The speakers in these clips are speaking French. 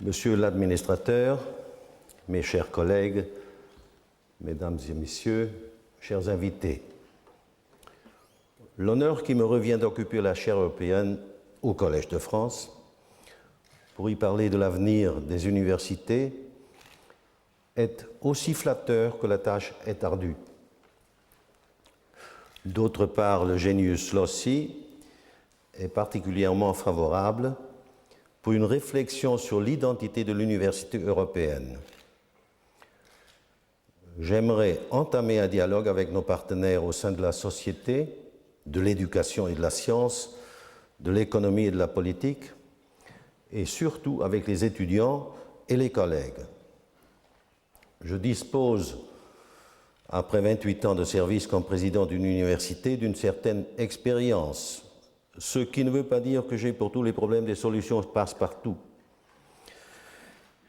Monsieur l'administrateur, mes chers collègues, mesdames et messieurs, chers invités, l'honneur qui me revient d'occuper la chaire européenne au Collège de France pour y parler de l'avenir des universités est aussi flatteur que la tâche est ardue. D'autre part, le Genius Loci est particulièrement favorable pour une réflexion sur l'identité de l'université européenne. J'aimerais entamer un dialogue avec nos partenaires au sein de la société, de l'éducation et de la science, de l'économie et de la politique, et surtout avec les étudiants et les collègues. Je dispose, après 28 ans de service comme président d'une université, d'une certaine expérience, ce qui ne veut pas dire que j'ai pour tous les problèmes des solutions passe-partout.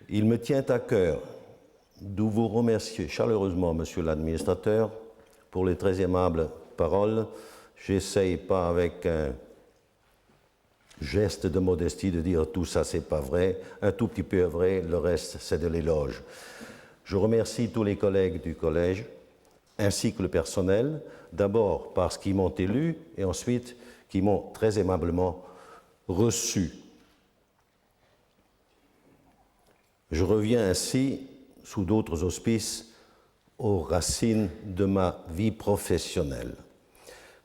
Il me tient à cœur de vous remercier chaleureusement, monsieur l'administrateur, pour les très aimables paroles. J'essaye pas avec un geste de modestie de dire tout ça c'est pas vrai, un tout petit peu vrai, le reste c'est de l'éloge. Je remercie tous les collègues du collège, ainsi que le personnel, d'abord parce qu'ils m'ont élu et ensuite qui m'ont très aimablement reçu. Je reviens ainsi, sous d'autres auspices, aux racines de ma vie professionnelle.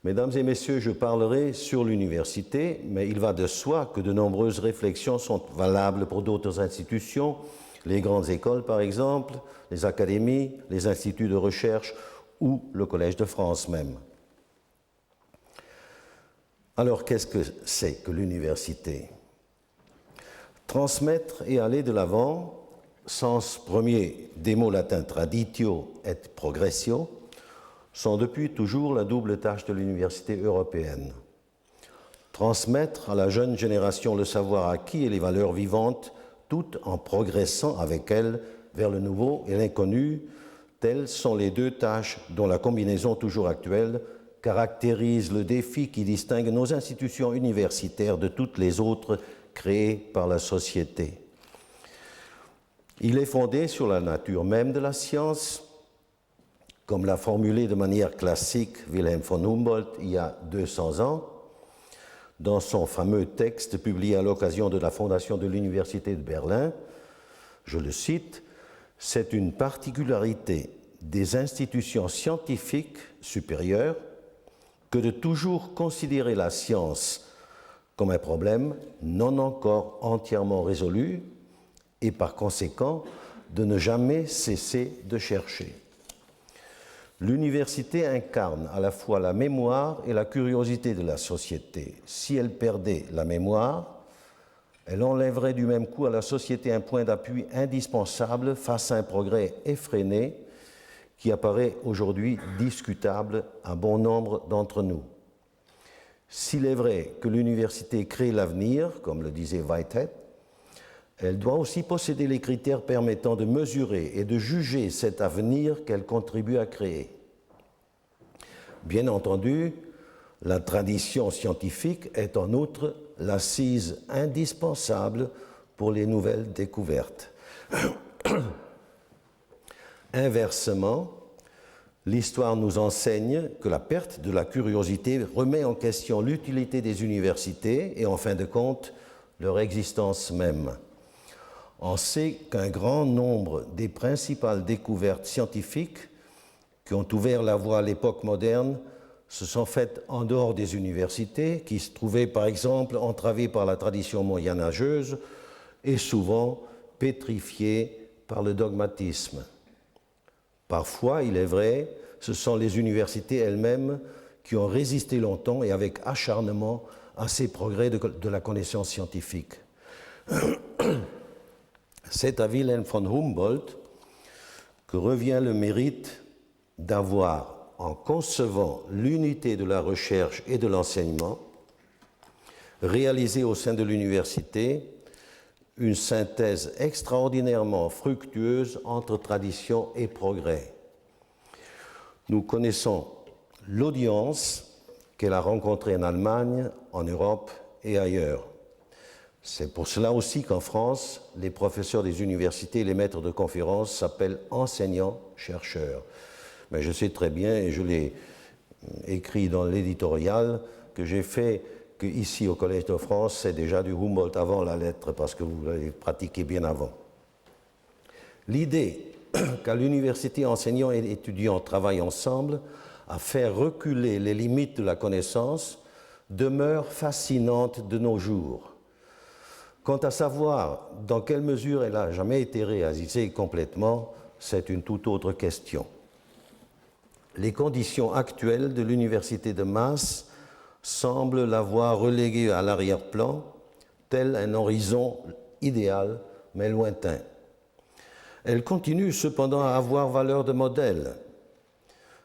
Mesdames et messieurs, je parlerai sur l'université, mais il va de soi que de nombreuses réflexions sont valables pour d'autres institutions, les grandes écoles par exemple, les académies, les instituts de recherche ou le Collège de France même. Alors, qu'est-ce que c'est que l'université? Transmettre et aller de l'avant, sens premier des mots latins traditio et progressio, sont depuis toujours la double tâche de l'université européenne. Transmettre à la jeune génération le savoir acquis et les valeurs vivantes, tout en progressant avec elle vers le nouveau et l'inconnu, telles sont les deux tâches dont la combinaison toujours actuelle caractérise le défi qui distingue nos institutions universitaires de toutes les autres créées par la société. Il est fondé sur la nature même de la science, comme l'a formulé de manière classique Wilhelm von Humboldt il y a 200 ans, dans son fameux texte publié à l'occasion de la fondation de l'Université de Berlin. Je le cite, « C'est une particularité des institutions scientifiques supérieures que de toujours considérer la science comme un problème non encore entièrement résolu et par conséquent de ne jamais cesser de chercher. L'université incarne à la fois la mémoire et la curiosité de la société. Si elle perdait la mémoire, elle enlèverait du même coup à la société un point d'appui indispensable face à un progrès effréné qui apparaît aujourd'hui discutable à bon nombre d'entre nous. S'il est vrai que l'université crée l'avenir, comme le disait Whitehead, elle doit aussi posséder les critères permettant de mesurer et de juger cet avenir qu'elle contribue à créer. Bien entendu, la tradition scientifique est en outre l'assise indispensable pour les nouvelles découvertes. Inversement, l'histoire nous enseigne que la perte de la curiosité remet en question l'utilité des universités et, en fin de compte, leur existence même. On sait qu'un grand nombre des principales découvertes scientifiques qui ont ouvert la voie à l'époque moderne se sont faites en dehors des universités, qui se trouvaient par exemple entravées par la tradition moyenâgeuse et souvent pétrifiées par le dogmatisme. Parfois, il est vrai, ce sont les universités elles-mêmes qui ont résisté longtemps et avec acharnement à ces progrès de la connaissance scientifique. C'est à Wilhelm von Humboldt que revient le mérite d'avoir, en concevant l'unité de la recherche et de l'enseignement, réalisé au sein de l'université une synthèse extraordinairement fructueuse entre tradition et progrès. Nous connaissons l'audience qu'elle a rencontrée en Allemagne, en Europe et ailleurs. C'est pour cela aussi qu'en France, les professeurs des universités et les maîtres de conférences s'appellent enseignants-chercheurs. Mais je sais très bien, et je l'ai écrit dans l'éditorial que j'ai fait, qu'ici au Collège de France, c'est déjà du Humboldt avant la lettre, parce que vous l'avez pratiqué bien avant. L'idée qu'à l'université, enseignants et étudiants travaillent ensemble à faire reculer les limites de la connaissance demeure fascinante de nos jours. Quant à savoir dans quelle mesure elle n'a jamais été réalisée complètement, c'est une toute autre question. Les conditions actuelles de l'université de Masse semblent l'avoir reléguée à l'arrière-plan, tel un horizon idéal mais lointain. Elle continue cependant à avoir valeur de modèle.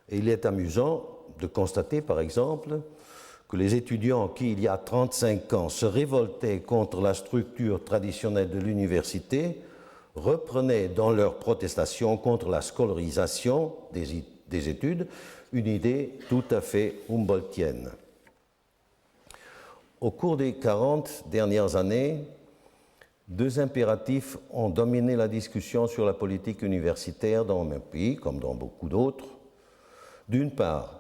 Et il est amusant de constater, par exemple, que les étudiants qui, il y a 35 ans, se révoltaient contre la structure traditionnelle de l'université, reprenaient dans leur protestation contre la scolarisation des études une idée tout à fait humboldtienne. Au cours des 40 dernières années, deux impératifs ont dominé la discussion sur la politique universitaire dans mon pays, comme dans beaucoup d'autres. D'une part,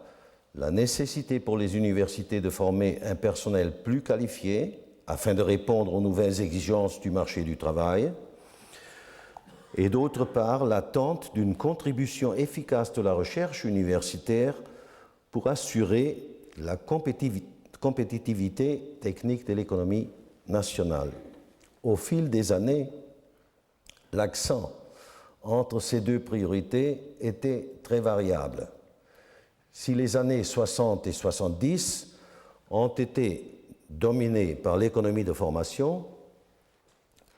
la nécessité pour les universités de former un personnel plus qualifié afin de répondre aux nouvelles exigences du marché du travail, et d'autre part, l'attente d'une contribution efficace de la recherche universitaire pour assurer la compétitivité technique de l'économie nationale. Au fil des années, l'accent entre ces deux priorités était très variable. Si les années 60 et 70 ont été dominées par l'économie de formation,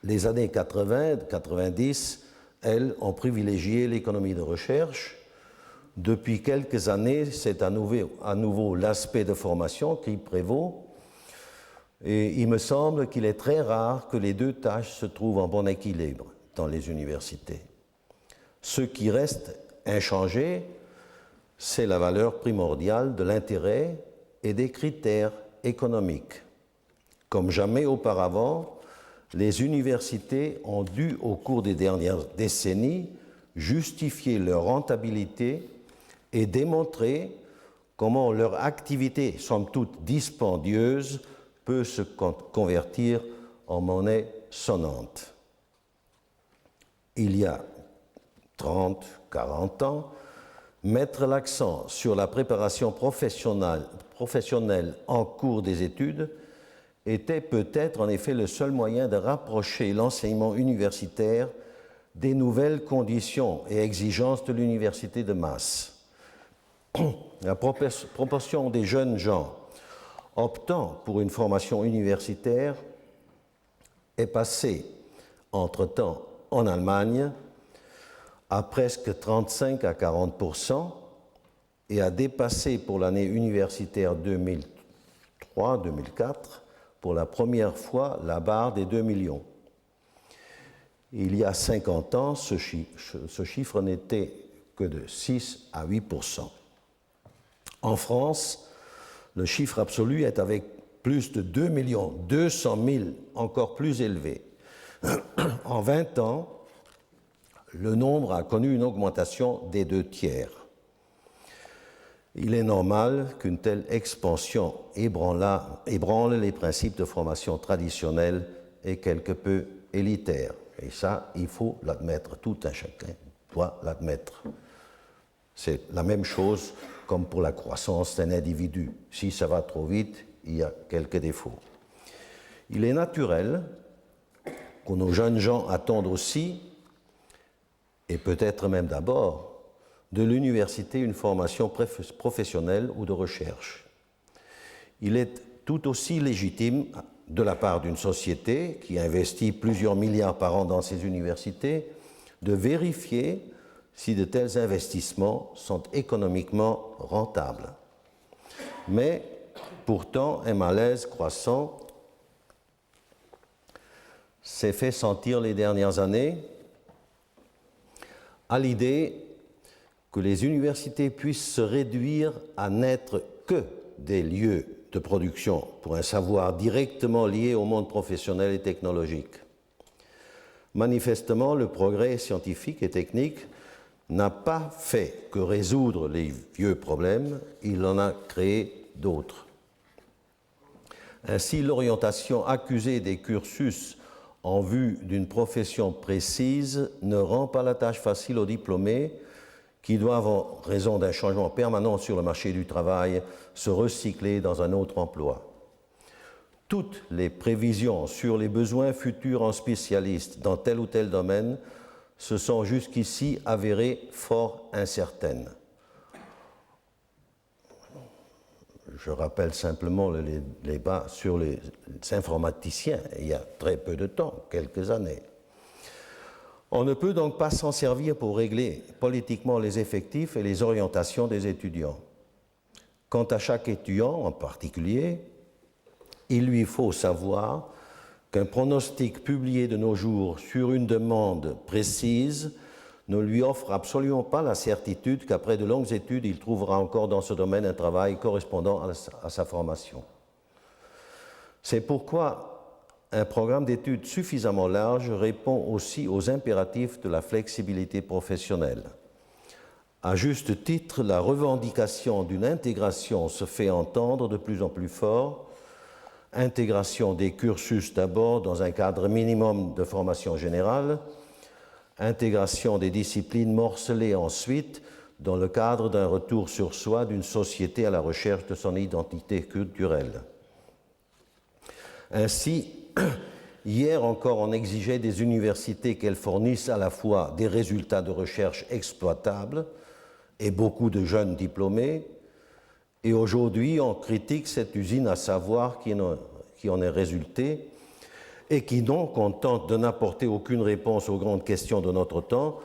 les années 80-90, elles, ont privilégié l'économie de recherche. Depuis quelques années, c'est à nouveau l'aspect de formation qui prévaut. Et il me semble qu'il est très rare que les deux tâches se trouvent en bon équilibre dans les universités. Ce qui reste inchangé, c'est la valeur primordiale de l'intérêt et des critères économiques. Comme jamais auparavant, les universités ont dû, au cours des dernières décennies, justifier leur rentabilité et démontrer comment leur activité, somme toute dispendieuse, peut se convertir en monnaie sonnante. Il y a 30, 40 ans, mettre l'accent sur la préparation professionnelle en cours des études était peut-être en effet le seul moyen de rapprocher l'enseignement universitaire des nouvelles conditions et exigences de l'université de masse. La proportion des jeunes gens optant pour une formation universitaire est passée entre-temps en Allemagne à presque 35 à 40% et a dépassé pour l'année universitaire 2003-2004 pour la première fois la barre des 2 millions. Il y a 50 ans, ce chiffre n'était que de 6 à 8%. En France, le chiffre absolu est avec plus de 2 200 000, encore plus élevé. En 20 ans, le nombre a connu une augmentation des 2/3. Il est normal qu'une telle expansion ébranle les principes de formation traditionnels et quelque peu élitaires. Et ça, il faut l'admettre, tout un chacun doit l'admettre. C'est la même chose comme pour la croissance d'un individu. Si ça va trop vite, il y a quelques défauts. Il est naturel que nos jeunes gens attendent aussi, et peut-être même d'abord, de l'université une formation professionnelle ou de recherche. Il est tout aussi légitime de la part d'une société qui investit plusieurs milliards par an dans ses universités, de vérifier si de tels investissements sont économiquement rentables. Mais pourtant, un malaise croissant s'est fait sentir les dernières années à l'idée que les universités puissent se réduire à n'être que des lieux de production pour un savoir directement lié au monde professionnel et technologique. Manifestement, le progrès scientifique et technique n'a pas fait que résoudre les vieux problèmes, il en a créé d'autres. Ainsi, l'orientation accusée des cursus en vue d'une profession précise ne rend pas la tâche facile aux diplômés qui doivent, en raison d'un changement permanent sur le marché du travail, se recycler dans un autre emploi. Toutes les prévisions sur les besoins futurs en spécialistes dans tel ou tel domaine se sont jusqu'ici avérées fort incertaines. Je rappelle simplement les débats sur les informaticiens, il y a très peu de temps, quelques années. On ne peut donc pas s'en servir pour régler politiquement les effectifs et les orientations des étudiants. Quant à chaque étudiant en particulier, il lui faut savoir qu'un pronostic publié de nos jours sur une demande précise ne lui offre absolument pas la certitude qu'après de longues études, il trouvera encore dans ce domaine un travail correspondant à sa formation. C'est pourquoi un programme d'études suffisamment large répond aussi aux impératifs de la flexibilité professionnelle. À juste titre, la revendication d'une intégration se fait entendre de plus en plus fort. Intégration des cursus d'abord dans un cadre minimum de formation générale, intégration des disciplines morcelées ensuite dans le cadre d'un retour sur soi d'une société à la recherche de son identité culturelle. Ainsi, hier encore, on exigeait des universités qu'elles fournissent à la fois des résultats de recherche exploitables et beaucoup de jeunes diplômés, et aujourd'hui, on critique cette usine à savoir qui en est résultée et qui, non contente de n'apporter aucune réponse aux grandes questions de notre temps,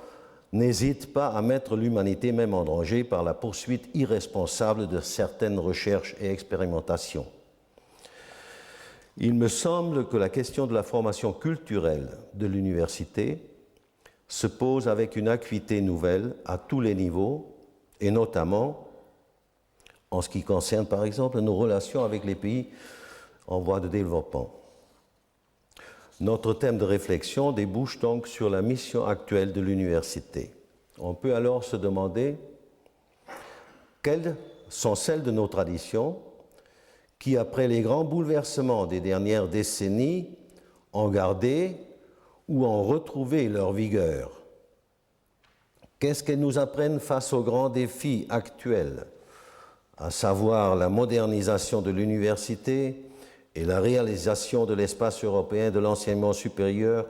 n'hésite pas à mettre l'humanité même en danger par la poursuite irresponsable de certaines recherches et expérimentations. Il me semble que la question de la formation culturelle de l'université se pose avec une acuité nouvelle à tous les niveaux, et notamment en ce qui concerne, par exemple, nos relations avec les pays en voie de développement. Notre thème de réflexion débouche donc sur la mission actuelle de l'université. On peut alors se demander quelles sont celles de nos traditions qui, après les grands bouleversements des dernières décennies, ont gardé ou ont retrouvé leur vigueur. Qu'est-ce qu'elles nous apprennent face aux grands défis actuels, à savoir la modernisation de l'université et la réalisation de l'espace européen de l'enseignement supérieur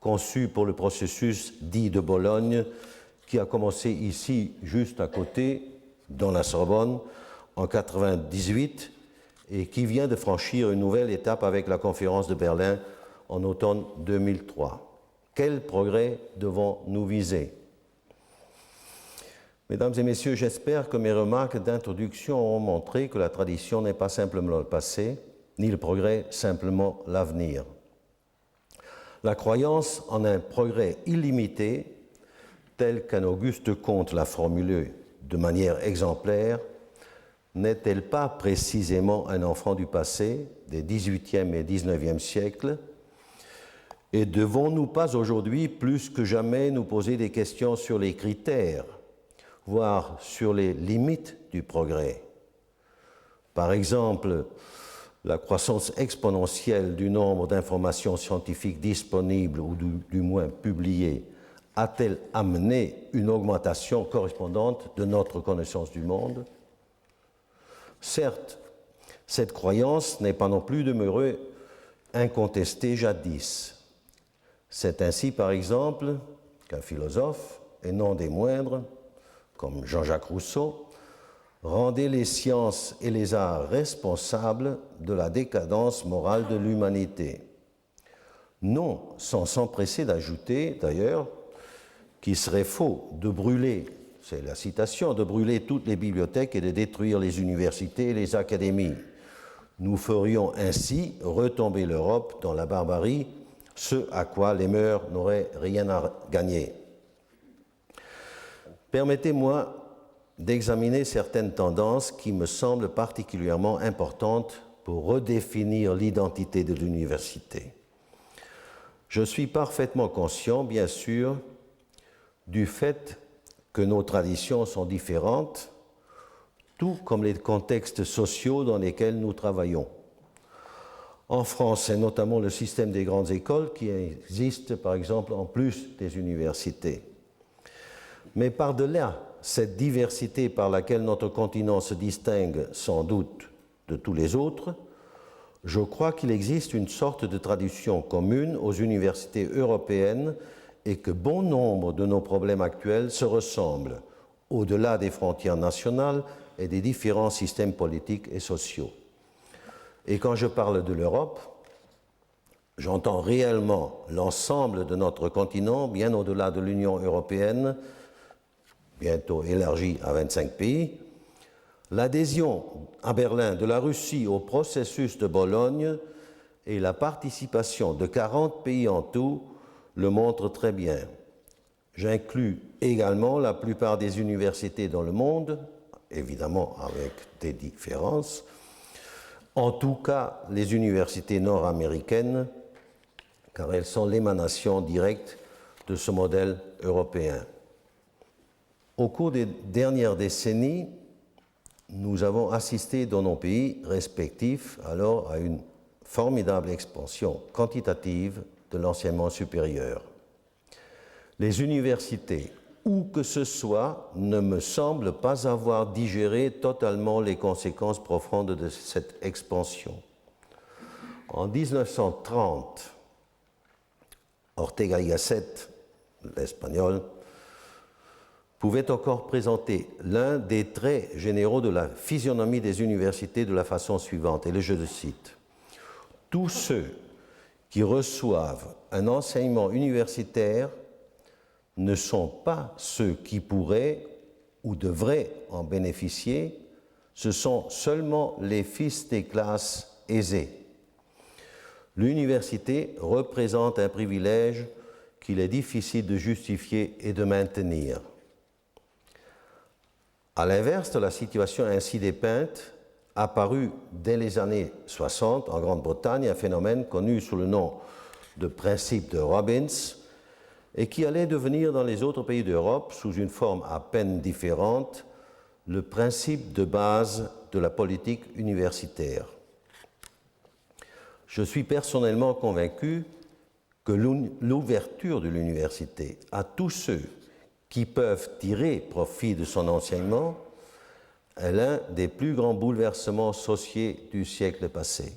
conçu pour le processus dit de Bologne, qui a commencé ici, juste à côté, dans la Sorbonne, en 1998, et qui vient de franchir une nouvelle étape avec la conférence de Berlin en automne 2003. Quels progrès devons-nous viser ? Mesdames et messieurs, j'espère que mes remarques d'introduction ont montré que la tradition n'est pas simplement le passé, ni le progrès simplement l'avenir. La croyance en un progrès illimité, tel qu'un Auguste Comte l'a formulé de manière exemplaire, n'est-elle pas précisément un enfant du passé, des XVIIIe et XIXe siècles? Et devons-nous pas aujourd'hui, plus que jamais, nous poser des questions sur les critères, voire sur les limites du progrès? Par exemple, la croissance exponentielle du nombre d'informations scientifiques disponibles ou du moins publiées a-t-elle amené une augmentation correspondante de notre connaissance du monde? Certes, cette croyance n'est pas non plus demeurée incontestée jadis. C'est ainsi, par exemple, qu'un philosophe, et non des moindres, comme Jean-Jacques Rousseau, rendait les sciences et les arts responsables de la décadence morale de l'humanité. Non sans s'empresser d'ajouter, d'ailleurs, qu'il serait faux de brûler, c'est la citation, de brûler toutes les bibliothèques et de détruire les universités et les académies. Nous ferions ainsi retomber l'Europe dans la barbarie, ce à quoi les mœurs n'auraient rien à gagner. Permettez-moi d'examiner certaines tendances qui me semblent particulièrement importantes pour redéfinir l'identité de l'université. Je suis parfaitement conscient, bien sûr, du fait que nos traditions sont différentes, tout comme les contextes sociaux dans lesquels nous travaillons. En France, c'est notamment le système des grandes écoles qui existe, par exemple, en plus des universités. Mais par-delà cette diversité par laquelle notre continent se distingue sans doute de tous les autres, je crois qu'il existe une sorte de tradition commune aux universités européennes et que bon nombre de nos problèmes actuels se ressemblent, au-delà des frontières nationales et des différents systèmes politiques et sociaux. Et quand je parle de l'Europe, j'entends réellement l'ensemble de notre continent, bien au-delà de l'Union européenne, bientôt élargie à 25 pays. L'adhésion à Berlin de la Russie au processus de Bologne et la participation de 40 pays en tout le montrent très bien. J'inclus également la plupart des universités dans le monde, évidemment avec des différences, en tout cas les universités nord-américaines, car elles sont l'émanation directe de ce modèle européen. Au cours des dernières décennies, nous avons assisté dans nos pays respectifs alors à une formidable expansion quantitative de l'enseignement supérieur. Les universités, où que ce soit, ne me semblent pas avoir digéré totalement les conséquences profondes de cette expansion. En 1930, Ortega y Gasset, l'espagnol, pouvait encore présenter l'un des traits généraux de la physionomie des universités de la façon suivante, et je le cite. Tous ceux qui reçoivent un enseignement universitaire ne sont pas ceux qui pourraient ou devraient en bénéficier, ce sont seulement les fils des classes aisées. L'université représente un privilège qu'il est difficile de justifier et de maintenir. À l'inverse de la situation ainsi dépeinte, apparut dès les années 60 en Grande-Bretagne un phénomène connu sous le nom de principe de Robbins et qui allait devenir dans les autres pays d'Europe, sous une forme à peine différente, le principe de base de la politique universitaire. Je suis personnellement convaincu que l'ouverture de l'université à tous ceux qui peuvent tirer profit de son enseignement est l'un des plus grands bouleversements sociaux du siècle passé.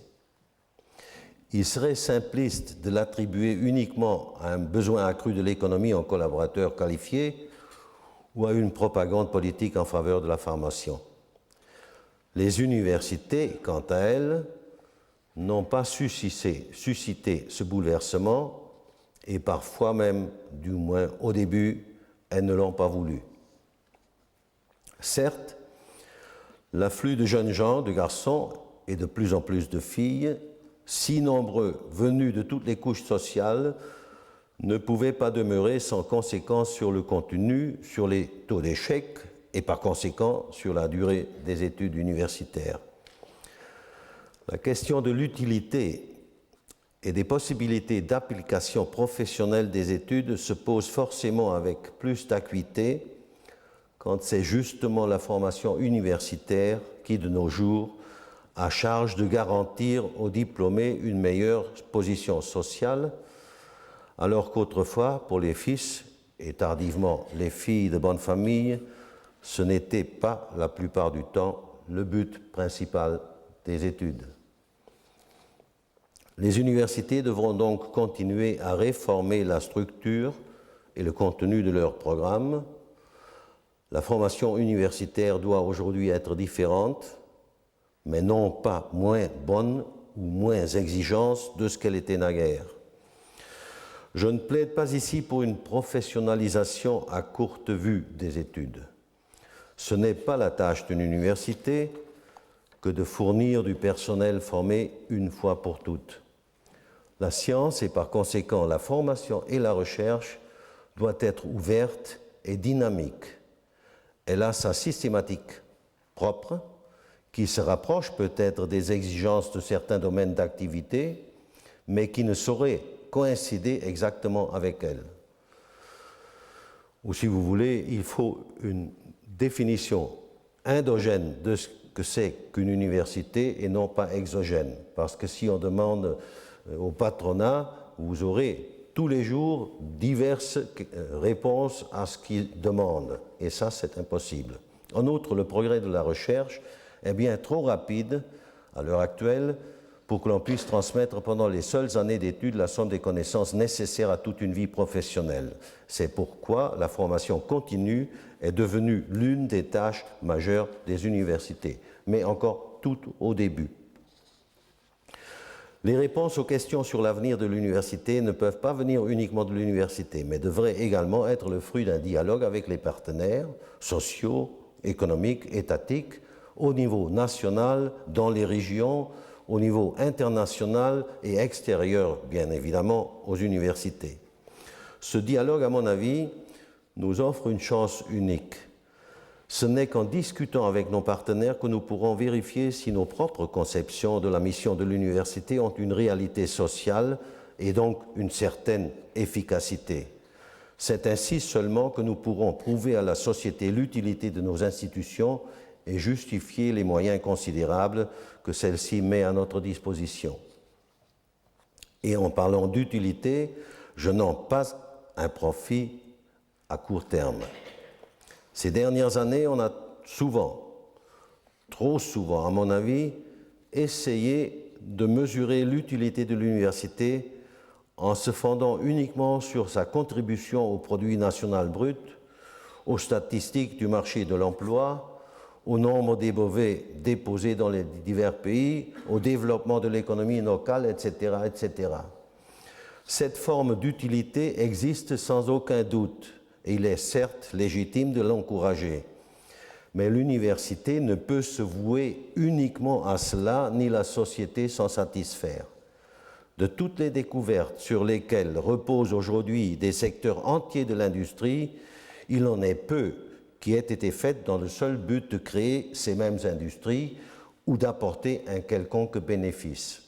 Il serait simpliste de l'attribuer uniquement à un besoin accru de l'économie en collaborateurs qualifiés ou à une propagande politique en faveur de la formation. Les universités, quant à elles, n'ont pas suscité ce bouleversement et parfois même, du moins au début, elles ne l'ont pas voulu. Certes, l'afflux de jeunes gens, de garçons et de plus en plus de filles, si nombreux venus de toutes les couches sociales, ne pouvait pas demeurer sans conséquence sur le contenu, sur les taux d'échec et par conséquent sur la durée des études universitaires. La question de l'utilité et des possibilités d'application professionnelle des études se pose forcément avec plus d'acuité quand c'est justement la formation universitaire qui, de nos jours, a charge de garantir aux diplômés une meilleure position sociale, alors qu'autrefois, pour les fils et tardivement les filles de bonne famille, ce n'était pas la plupart du temps le but principal des études. Les universités devront donc continuer à réformer la structure et le contenu de leurs programmes. La formation universitaire doit aujourd'hui être différente, mais non pas moins bonne ou moins exigeante de ce qu'elle était naguère. Je ne plaide pas ici pour une professionnalisation à courte vue des études. Ce n'est pas la tâche d'une université que de fournir du personnel formé une fois pour toutes. La science et par conséquent la formation et la recherche doivent être ouvertes et dynamiques. Elle a sa systématique propre qui se rapproche peut-être des exigences de certains domaines d'activité, mais qui ne saurait coïncider exactement avec elle. Ou si vous voulez, il faut une définition endogène de ce que c'est qu'une université et non pas exogène. Parce que si on demande au patronat, vous aurez tous les jours diverses réponses à ce qu'il demande. Et ça, c'est impossible. En outre, le progrès de la recherche est bien trop rapide à l'heure actuelle pour que l'on puisse transmettre pendant les seules années d'études la somme des connaissances nécessaires à toute une vie professionnelle. C'est pourquoi la formation continue est devenue l'une des tâches majeures des universités, mais encore tout au début. Les réponses aux questions sur l'avenir de l'université ne peuvent pas venir uniquement de l'université, mais devraient également être le fruit d'un dialogue avec les partenaires sociaux, économiques, étatiques, au niveau national, dans les régions, au niveau international et extérieur, bien évidemment, aux universités. Ce dialogue, à mon avis, nous offre une chance unique. Ce n'est qu'en discutant avec nos partenaires que nous pourrons vérifier si nos propres conceptions de la mission de l'université ont une réalité sociale et donc une certaine efficacité. C'est ainsi seulement que nous pourrons prouver à la société l'utilité de nos institutions et justifier les moyens considérables que celle-ci met à notre disposition. Et en parlant d'utilité, je n'en pas un profit à court terme. Ces dernières années, on a souvent, trop souvent à mon avis, essayé de mesurer l'utilité de l'université en se fondant uniquement sur sa contribution au produit national brut, aux statistiques du marché de l'emploi, au nombre des brevets déposés dans les divers pays, au développement de l'économie locale, etc., etc. Cette forme d'utilité existe sans aucun doute, et il est certes légitime de l'encourager. Mais l'université ne peut se vouer uniquement à cela, ni la société s'en satisfaire. De toutes les découvertes sur lesquelles reposent aujourd'hui des secteurs entiers de l'industrie, il en est peu qui aient été faites dans le seul but de créer ces mêmes industries ou d'apporter un quelconque bénéfice.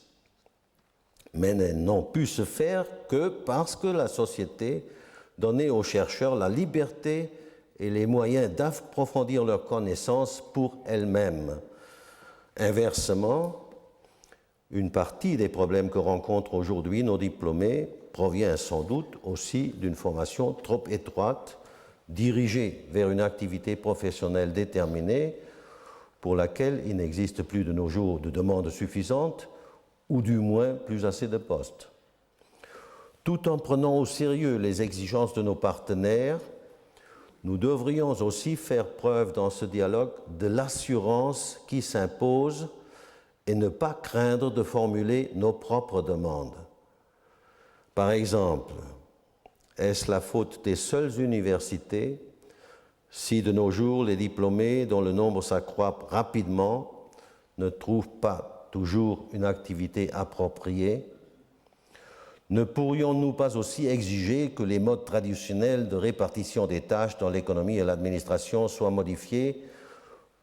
Mais elles n'ont pu se faire que parce que la société donnait aux chercheurs la liberté et les moyens d'approfondir leurs connaissances pour elles-mêmes. Inversement, une partie des problèmes que rencontrent aujourd'hui nos diplômés provient sans doute aussi d'une formation trop étroite, dirigée vers une activité professionnelle déterminée pour laquelle il n'existe plus de nos jours de demande suffisante ou du moins plus assez de postes. Tout en prenant au sérieux les exigences de nos partenaires, nous devrions aussi faire preuve dans ce dialogue de l'assurance qui s'impose et ne pas craindre de formuler nos propres demandes. Par exemple, est-ce la faute des seules universités si de nos jours les diplômés, dont le nombre s'accroît rapidement, ne trouvent pas toujours une activité appropriée? Ne pourrions-nous pas aussi exiger que les modes traditionnels de répartition des tâches dans l'économie et l'administration soient modifiés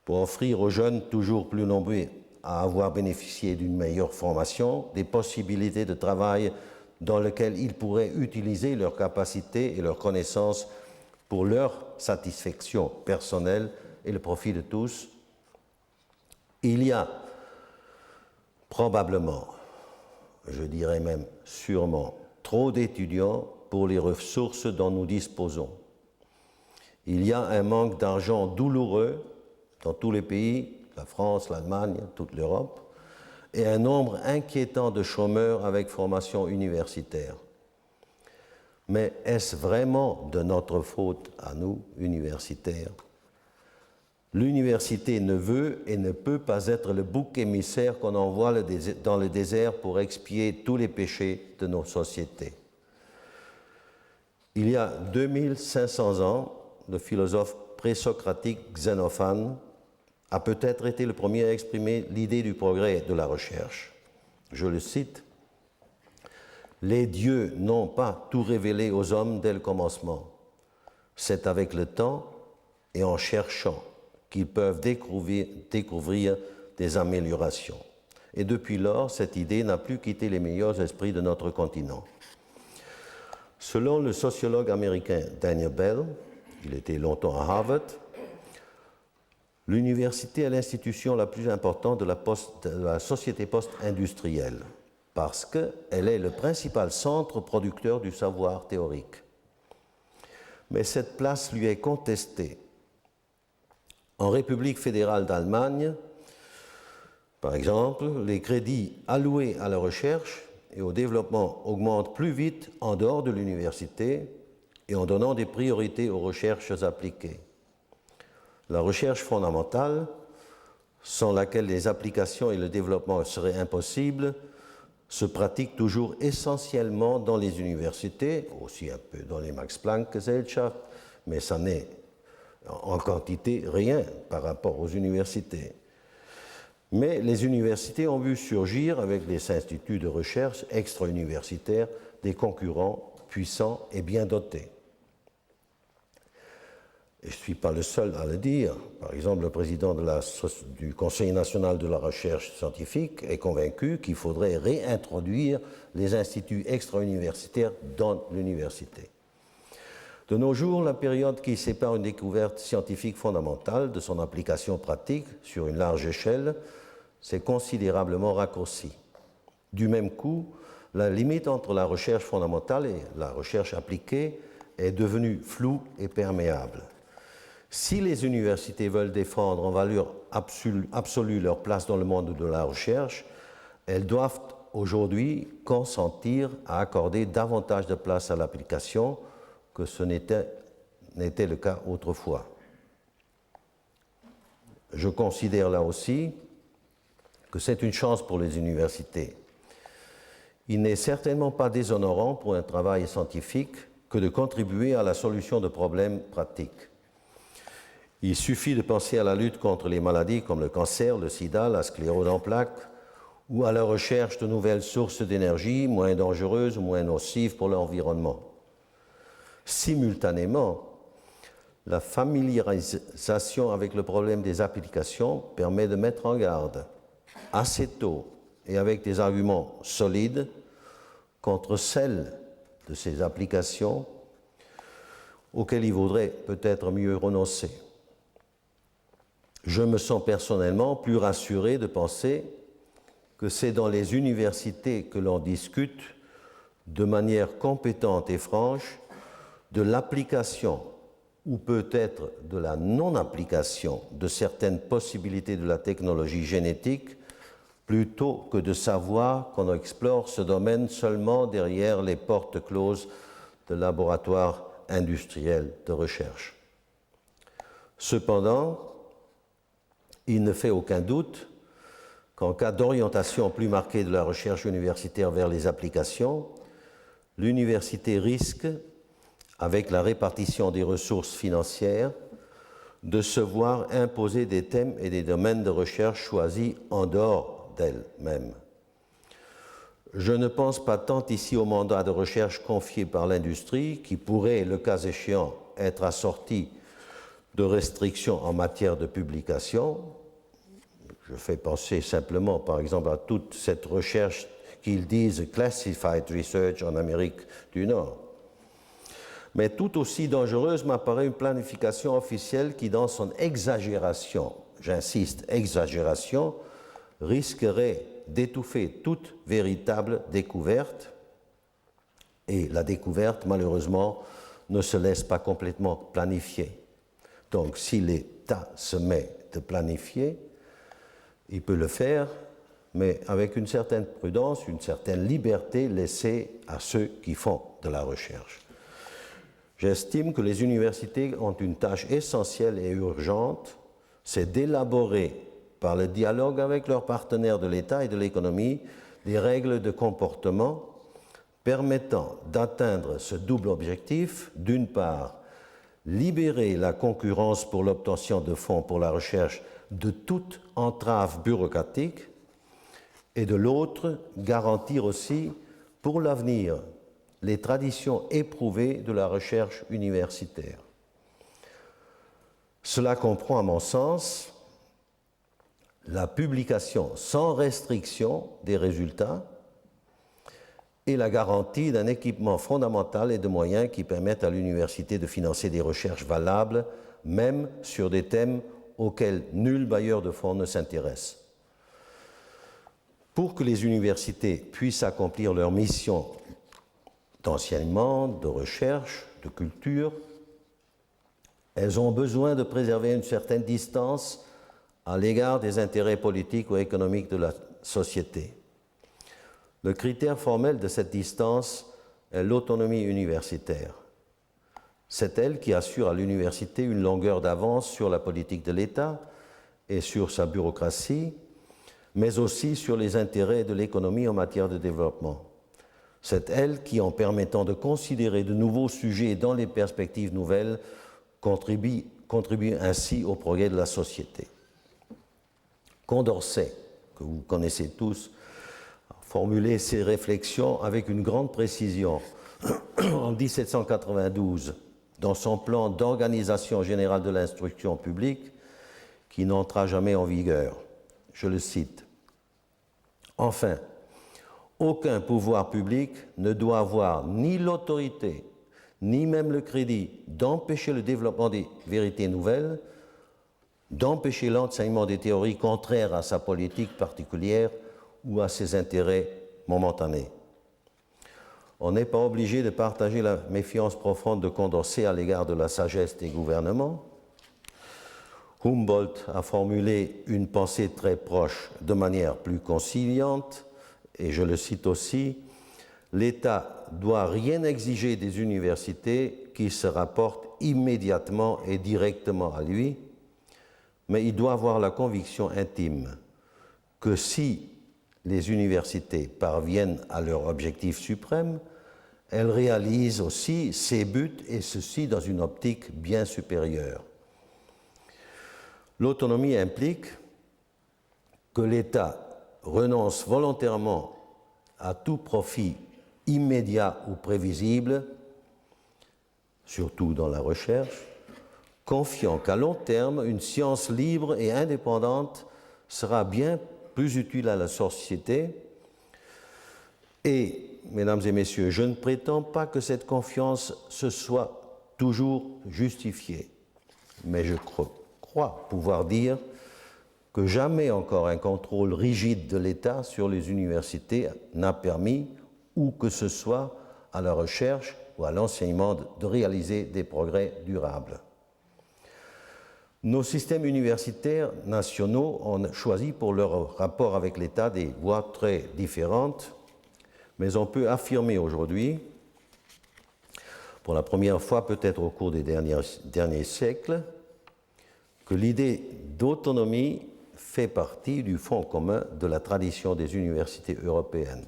pour offrir aux jeunes toujours plus nombreux à avoir bénéficié d'une meilleure formation, des possibilités de travail dans lesquelles ils pourraient utiliser leurs capacités et leurs connaissances pour leur satisfaction personnelle et le profit de tous? Il y a probablement, je dirais même sûrement, trop d'étudiants pour les ressources dont nous disposons. Il y a un manque d'argent douloureux dans tous les pays, la France, l'Allemagne, toute l'Europe, et un nombre inquiétant de chômeurs avec formation universitaire. Mais est-ce vraiment de notre faute à nous, universitaires? L'université ne veut et ne peut pas être le bouc émissaire qu'on envoie dans le désert pour expier tous les péchés de nos sociétés. Il y a 2500 ans, le philosophe présocratique Xénophane a peut-être été le premier à exprimer l'idée du progrès de la recherche. Je le cite, « Les dieux n'ont pas tout révélé aux hommes dès le commencement. C'est avec le temps et en cherchant qu'ils peuvent découvrir des améliorations. » Et depuis lors, cette idée n'a plus quitté les meilleurs esprits de notre continent. Selon le sociologue américain Daniel Bell, il était longtemps à Harvard, l'université est l'institution la plus importante de la société post-industrielle parce qu'elle est le principal centre producteur du savoir théorique. Mais cette place lui est contestée. En République fédérale d'Allemagne, par exemple, les crédits alloués à la recherche et au développement augmentent plus vite en dehors de l'université et en donnant des priorités aux recherches appliquées. La recherche fondamentale, sans laquelle les applications et le développement seraient impossibles, se pratique toujours essentiellement dans les universités, aussi un peu dans les Max Planck Gesellschaft, mais ça n'est en quantité rien par rapport aux universités. Mais les universités ont vu surgir, avec les instituts de recherche extra-universitaires, des concurrents puissants et bien dotés. Et je ne suis pas le seul à le dire. Par exemple, le président du Conseil national de la recherche scientifique est convaincu qu'il faudrait réintroduire les instituts extra-universitaires dans l'université. De nos jours, la période qui sépare une découverte scientifique fondamentale de son application pratique sur une large échelle s'est considérablement raccourcie. Du même coup, la limite entre la recherche fondamentale et la recherche appliquée est devenue floue et perméable. Si les universités veulent défendre en valeur absolue leur place dans le monde de la recherche, elles doivent aujourd'hui consentir à accorder davantage de place à l'application que ce n'était le cas autrefois. Je considère là aussi que c'est une chance pour les universités. Il n'est certainement pas déshonorant pour un travail scientifique que de contribuer à la solution de problèmes pratiques. Il suffit de penser à la lutte contre les maladies comme le cancer, le sida, la sclérose en plaques, ou à la recherche de nouvelles sources d'énergie moins dangereuses ou moins nocives pour l'environnement. Simultanément, la familiarisation avec le problème des applications permet de mettre en garde assez tôt et avec des arguments solides contre celles de ces applications auxquelles il vaudrait peut-être mieux renoncer. Je me sens personnellement plus rassuré de penser que c'est dans les universités que l'on discute de manière compétente et franche de l'application ou peut-être de la non-application de certaines possibilités de la technologie génétique plutôt que de savoir qu'on explore ce domaine seulement derrière les portes closes de laboratoires industriels de recherche. Cependant, il ne fait aucun doute qu'en cas d'orientation plus marquée de la recherche universitaire vers les applications, l'université risque, avec la répartition des ressources financières, de se voir imposer des thèmes et des domaines de recherche choisis en dehors d'elle-même. Je ne pense pas tant ici au mandat de recherche confié par l'industrie, qui pourrait, le cas échéant, être assorti de restrictions en matière de publication. Je fais penser simplement, par exemple, à toute cette recherche qu'ils disent « classified research » en Amérique du Nord. Mais tout aussi dangereuse m'apparaît une planification officielle qui, dans son exagération, j'insiste, exagération, risquerait d'étouffer toute véritable découverte. Et la découverte, malheureusement, ne se laisse pas complètement planifier. Donc, si l'État se met de planifier, il peut le faire, mais avec une certaine prudence, une certaine liberté laissée à ceux qui font de la recherche. J'estime que les universités ont une tâche essentielle et urgente c'est d'élaborer, par le dialogue avec leurs partenaires de l'État et de l'économie, des règles de comportement permettant d'atteindre ce double objectif, d'une part, libérer la concurrence pour l'obtention de fonds pour la recherche de toute entrave bureaucratique, et de l'autre, garantir aussi pour l'avenir les traditions éprouvées de la recherche universitaire. Cela comprend, à mon sens, la publication sans restriction des résultats et la garantie d'un équipement fondamental et de moyens qui permettent à l'université de financer des recherches valables, même sur des thèmes auxquels nul bailleur de fonds ne s'intéresse. Pour que les universités puissent accomplir leur mission d'enseignement, de recherche, de culture, elles ont besoin de préserver une certaine distance à l'égard des intérêts politiques ou économiques de la société. Le critère formel de cette distance est l'autonomie universitaire. C'est elle qui assure à l'université une longueur d'avance sur la politique de l'État et sur sa bureaucratie, mais aussi sur les intérêts de l'économie en matière de développement. C'est elle qui, en permettant de considérer de nouveaux sujets dans les perspectives nouvelles, contribue ainsi au progrès de la société. Condorcet, que vous connaissez tous, a formulé ses réflexions avec une grande précision en 1792 dans son plan d'organisation générale de l'instruction publique qui n'entra jamais en vigueur. Je le cite. « Enfin, aucun pouvoir public ne doit avoir ni l'autorité, ni même le crédit d'empêcher le développement des vérités nouvelles, d'empêcher l'enseignement des théories contraires à sa politique particulière ou à ses intérêts momentanés. » On n'est pas obligé de partager la méfiance profonde de Condorcet à l'égard de la sagesse des gouvernements. Humboldt a formulé une pensée très proche de manière plus conciliante, et je le cite aussi, « L'État doit rien exiger des universités qui se rapportent immédiatement et directement à lui, mais il doit avoir la conviction intime que si les universités parviennent à leur objectif suprême, elles réalisent aussi ces buts, et ceci dans une optique bien supérieure. L'autonomie implique que l'État renonce volontairement à tout profit immédiat ou prévisible, surtout dans la recherche, confiant qu'à long terme, une science libre et indépendante sera bien plus utile à la société. Et, mesdames et messieurs, je ne prétends pas que cette confiance se soit toujours justifiée, mais je crois pouvoir dire que jamais encore un contrôle rigide de l'État sur les universités n'a permis, où que ce soit, à la recherche ou à l'enseignement de réaliser des progrès durables. Nos systèmes universitaires nationaux ont choisi pour leur rapport avec l'État des voies très différentes, mais on peut affirmer aujourd'hui, pour la première fois peut-être au cours des derniers siècles, que l'idée d'autonomie fait partie du fond commun de la tradition des universités européennes.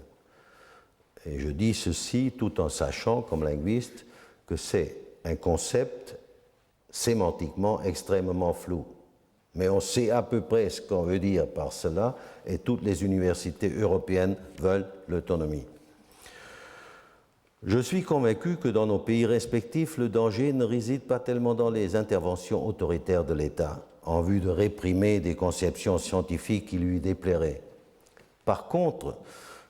Et je dis ceci tout en sachant, comme linguiste, que c'est un concept sémantiquement extrêmement flou. Mais on sait à peu près ce qu'on veut dire par cela, et toutes les universités européennes veulent l'autonomie. Je suis convaincu que dans nos pays respectifs, le danger ne réside pas tellement dans les interventions autoritaires de l'État, en vue de réprimer des conceptions scientifiques qui lui déplairaient. Par contre,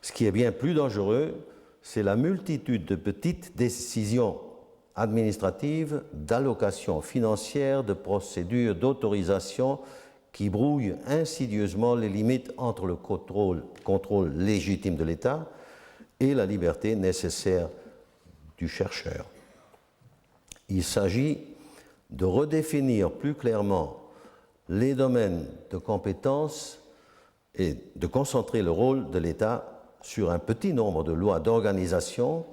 ce qui est bien plus dangereux, c'est la multitude de petites décisions administratives, d'allocations financières, de procédures d'autorisation qui brouillent insidieusement les limites entre le contrôle légitime de l'État et la liberté nécessaire du chercheur. Il s'agit de redéfinir plus clairement les domaines de compétences et de concentrer le rôle de l'État sur un petit nombre de lois d'organisation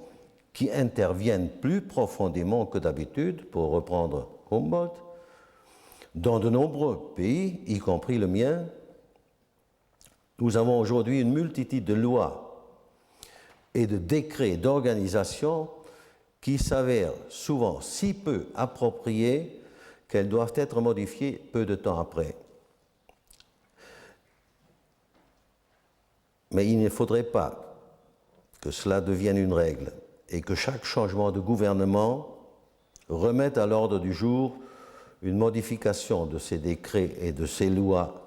qui interviennent plus profondément que d'habitude, pour reprendre Humboldt, Dans de nombreux pays, y compris le mien, nous avons aujourd'hui une multitude de lois et de décrets d'organisation qui s'avèrent souvent si peu appropriées qu'elles doivent être modifiées peu de temps après. Mais il ne faudrait pas que cela devienne une règle et que chaque changement de gouvernement remette à l'ordre du jour une modification de ces décrets et de ces lois.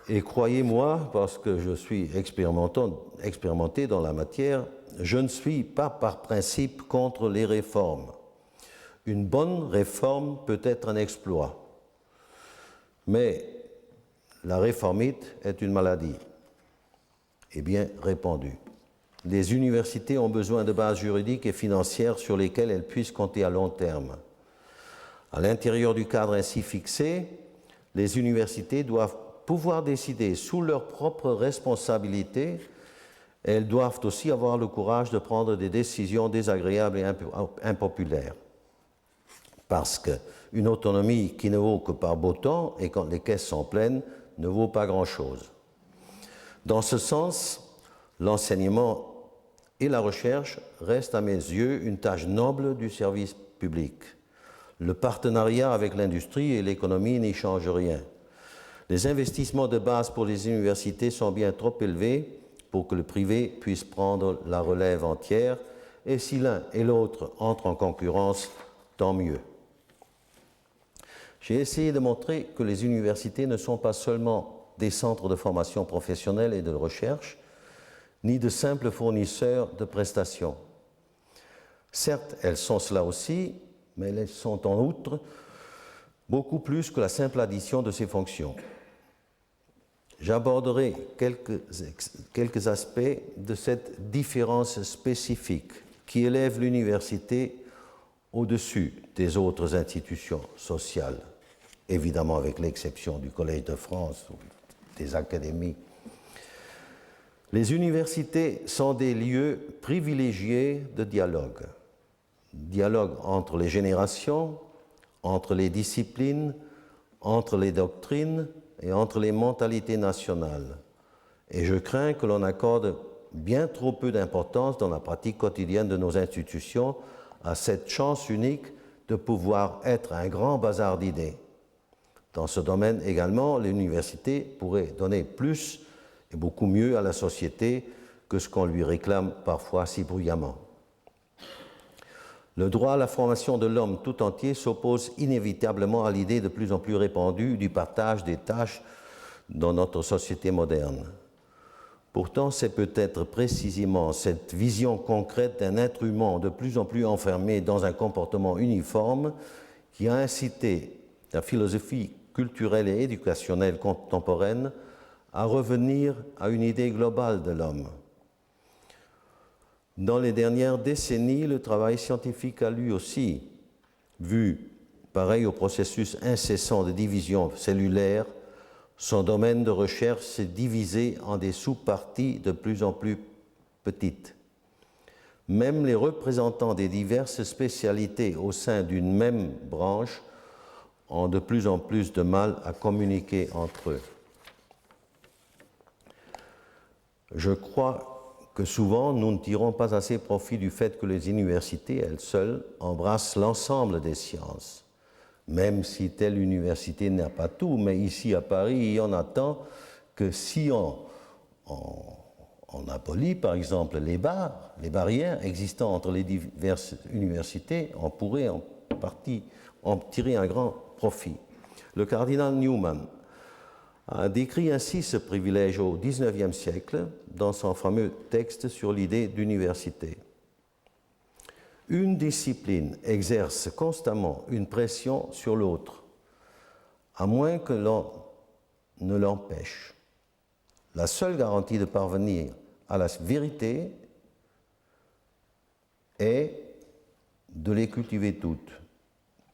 Et croyez-moi, parce que je suis expérimenté dans la matière, je ne suis pas par principe contre les réformes. Une bonne réforme peut être un exploit, mais la réformite est une maladie, et bien répandue. Les universités ont besoin de bases juridiques et financières sur lesquelles elles puissent compter à long terme. À l'intérieur du cadre ainsi fixé, les universités doivent pouvoir décider sous leur propre responsabilité. Elles doivent aussi avoir le courage de prendre des décisions désagréables et impopulaires. Parce qu'une autonomie qui ne vaut que par beau temps et quand les caisses sont pleines ne vaut pas grand-chose. Dans ce sens, l'enseignement et la recherche restent à mes yeux une tâche noble du service public. Le partenariat avec l'industrie et l'économie n'y change rien. Les investissements de base pour les universités sont bien trop élevés pour que le privé puisse prendre la relève entière, et si l'un et l'autre entrent en concurrence, tant mieux. J'ai essayé de montrer que les universités ne sont pas seulement des centres de formation professionnelle et de recherche, ni de simples fournisseurs de prestations. Certes, elles sont cela aussi, mais elles sont en outre beaucoup plus que la simple addition de ces fonctions. J'aborderai quelques aspects de cette différence spécifique qui élève l'université au-dessus des autres institutions sociales, évidemment avec l'exception du Collège de France ou des académies. Les universités sont des lieux privilégiés de dialogue. Dialogue entre les générations, entre les disciplines, entre les doctrines et entre les mentalités nationales. Et je crains que l'on accorde bien trop peu d'importance dans la pratique quotidienne de nos institutions à cette chance unique de pouvoir être un grand bazar d'idées. Dans ce domaine également, l'université pourrait donner plus et beaucoup mieux à la société que ce qu'on lui réclame parfois si bruyamment. Le droit à la formation de l'homme tout entier s'oppose inévitablement à l'idée de plus en plus répandue du partage des tâches dans notre société moderne. Pourtant, c'est peut-être précisément cette vision concrète d'un être humain de plus en plus enfermé dans un comportement uniforme qui a incité la philosophie culturelle et éducationnelle contemporaine à revenir à une idée globale de l'homme. Dans les dernières décennies, le travail scientifique a lui aussi vu, pareil au processus incessant de division cellulaire, son domaine de recherche s'est divisé en des sous-parties de plus en plus petites. Même les représentants des diverses spécialités au sein d'une même branche ont de plus en plus de mal à communiquer entre eux. Je crois que souvent nous ne tirons pas assez profit du fait que les universités, elles seules, embrassent l'ensemble des sciences. Même si telle université n'a pas tout, mais ici à Paris, il y en a tant que si on abolit par exemple les barrières existant entre les diverses universités, on pourrait en partie en tirer un grand profit. Le cardinal Newman a décrit ainsi ce privilège au XIXe siècle dans son fameux texte sur l'idée d'université. Une discipline exerce constamment une pression sur l'autre, à moins que l'on ne l'empêche. La seule garantie de parvenir à la vérité est de les cultiver toutes.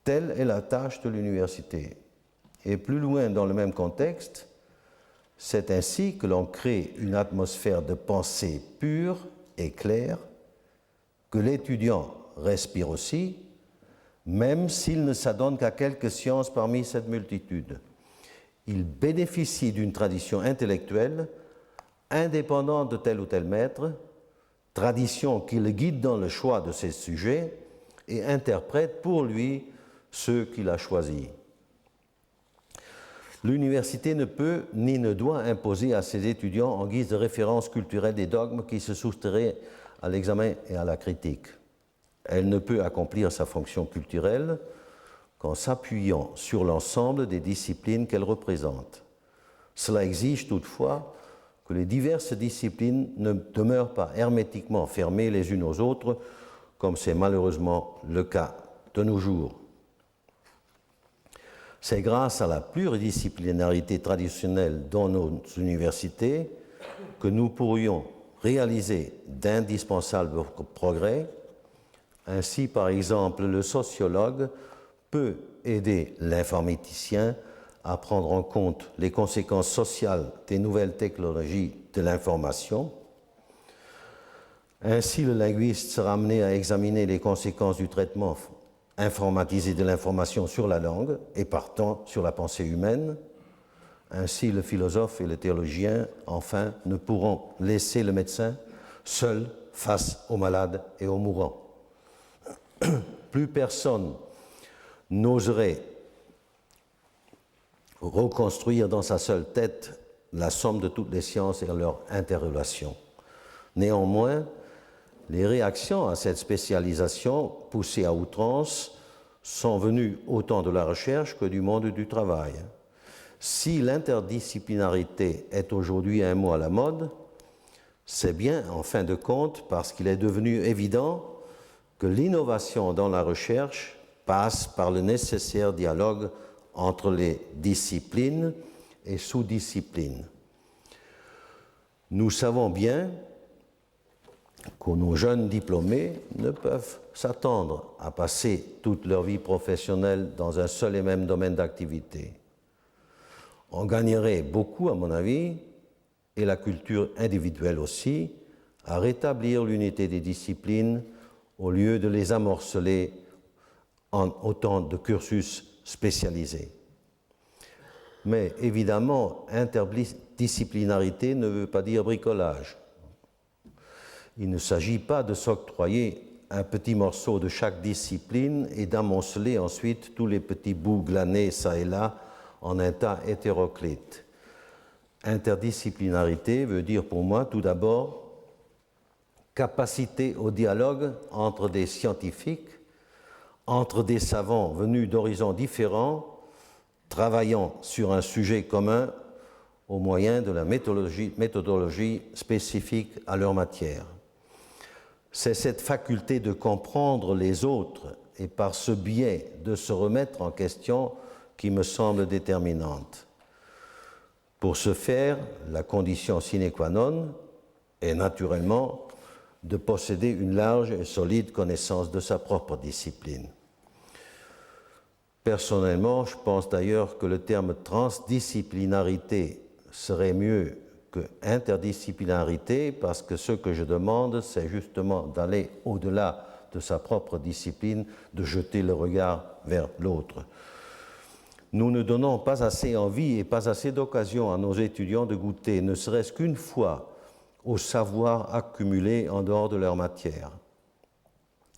Telle est la tâche de l'université. Et plus loin dans le même contexte, c'est ainsi que l'on crée une atmosphère de pensée pure et claire, que l'étudiant respire aussi, même s'il ne s'adonne qu'à quelques sciences parmi cette multitude. Il bénéficie d'une tradition intellectuelle indépendante de tel ou tel maître, tradition qui le guide dans le choix de ses sujets et interprète pour lui ceux qu'il a choisis. L'université ne peut ni ne doit imposer à ses étudiants en guise de référence culturelle des dogmes qui se soustrairaient à l'examen et à la critique. Elle ne peut accomplir sa fonction culturelle qu'en s'appuyant sur l'ensemble des disciplines qu'elle représente. Cela exige toutefois que les diverses disciplines ne demeurent pas hermétiquement fermées les unes aux autres, comme c'est malheureusement le cas de nos jours. C'est grâce à la pluridisciplinarité traditionnelle dans nos universités que nous pourrions réaliser d'indispensables progrès. Ainsi, par exemple, le sociologue peut aider l'informaticien à prendre en compte les conséquences sociales des nouvelles technologies de l'information. Ainsi, le linguiste sera amené à examiner les conséquences du traitement informatisé de l'information sur la langue et partant sur la pensée humaine. Ainsi, le philosophe et le théologien, enfin, ne pourront laisser le médecin seul face aux malades et aux mourants. Plus personne n'oserait reconstruire dans sa seule tête la somme de toutes les sciences et leurs interrelations. Néanmoins, les réactions à cette spécialisation poussée à outrance sont venues autant de la recherche que du monde du travail. Si l'interdisciplinarité est aujourd'hui un mot à la mode, c'est bien, en fin de compte, parce qu'il est devenu évident que l'innovation dans la recherche passe par le nécessaire dialogue entre les disciplines et sous-disciplines. Nous savons bien que nos jeunes diplômés ne peuvent s'attendre à passer toute leur vie professionnelle dans un seul et même domaine d'activité. On gagnerait beaucoup, à mon avis, et la culture individuelle aussi, à rétablir l'unité des disciplines au lieu de les amorceler en autant de cursus spécialisés. Mais évidemment, interdisciplinarité ne veut pas dire bricolage. Il ne s'agit pas de s'octroyer un petit morceau de chaque discipline et d'amonceler ensuite tous les petits bouts glanés çà et là en un tas hétéroclite. Interdisciplinarité veut dire pour moi tout d'abord capacité au dialogue entre des scientifiques, entre des savants venus d'horizons différents, travaillant sur un sujet commun au moyen de la méthodologie spécifique à leur matière. C'est cette faculté de comprendre les autres et par ce biais de se remettre en question qui me semble déterminante. Pour ce faire, la condition sine qua non est naturellement de posséder une large et solide connaissance de sa propre discipline. Personnellement, je pense d'ailleurs que le terme transdisciplinarité serait mieux que interdisciplinarité, parce que ce que je demande, c'est justement d'aller au-delà de sa propre discipline, de jeter le regard vers l'autre. Nous ne donnons pas assez envie et pas assez d'occasion à nos étudiants de goûter, ne serait-ce qu'une fois, au savoir accumulé en dehors de leur matière.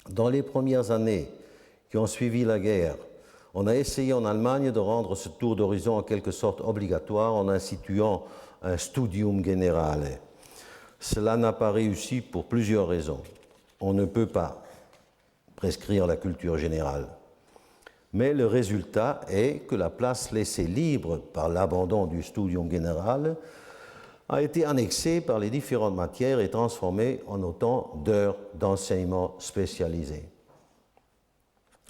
Dans les premières années qui ont suivi la guerre, on a essayé en Allemagne de rendre ce tour d'horizon en quelque sorte obligatoire en instituant un studium generale. Cela n'a pas réussi pour plusieurs raisons. On ne peut pas prescrire la culture générale. Mais le résultat est que la place laissée libre par l'abandon du studium generale a été annexée par les différentes matières et transformée en autant d'heures d'enseignement spécialisé.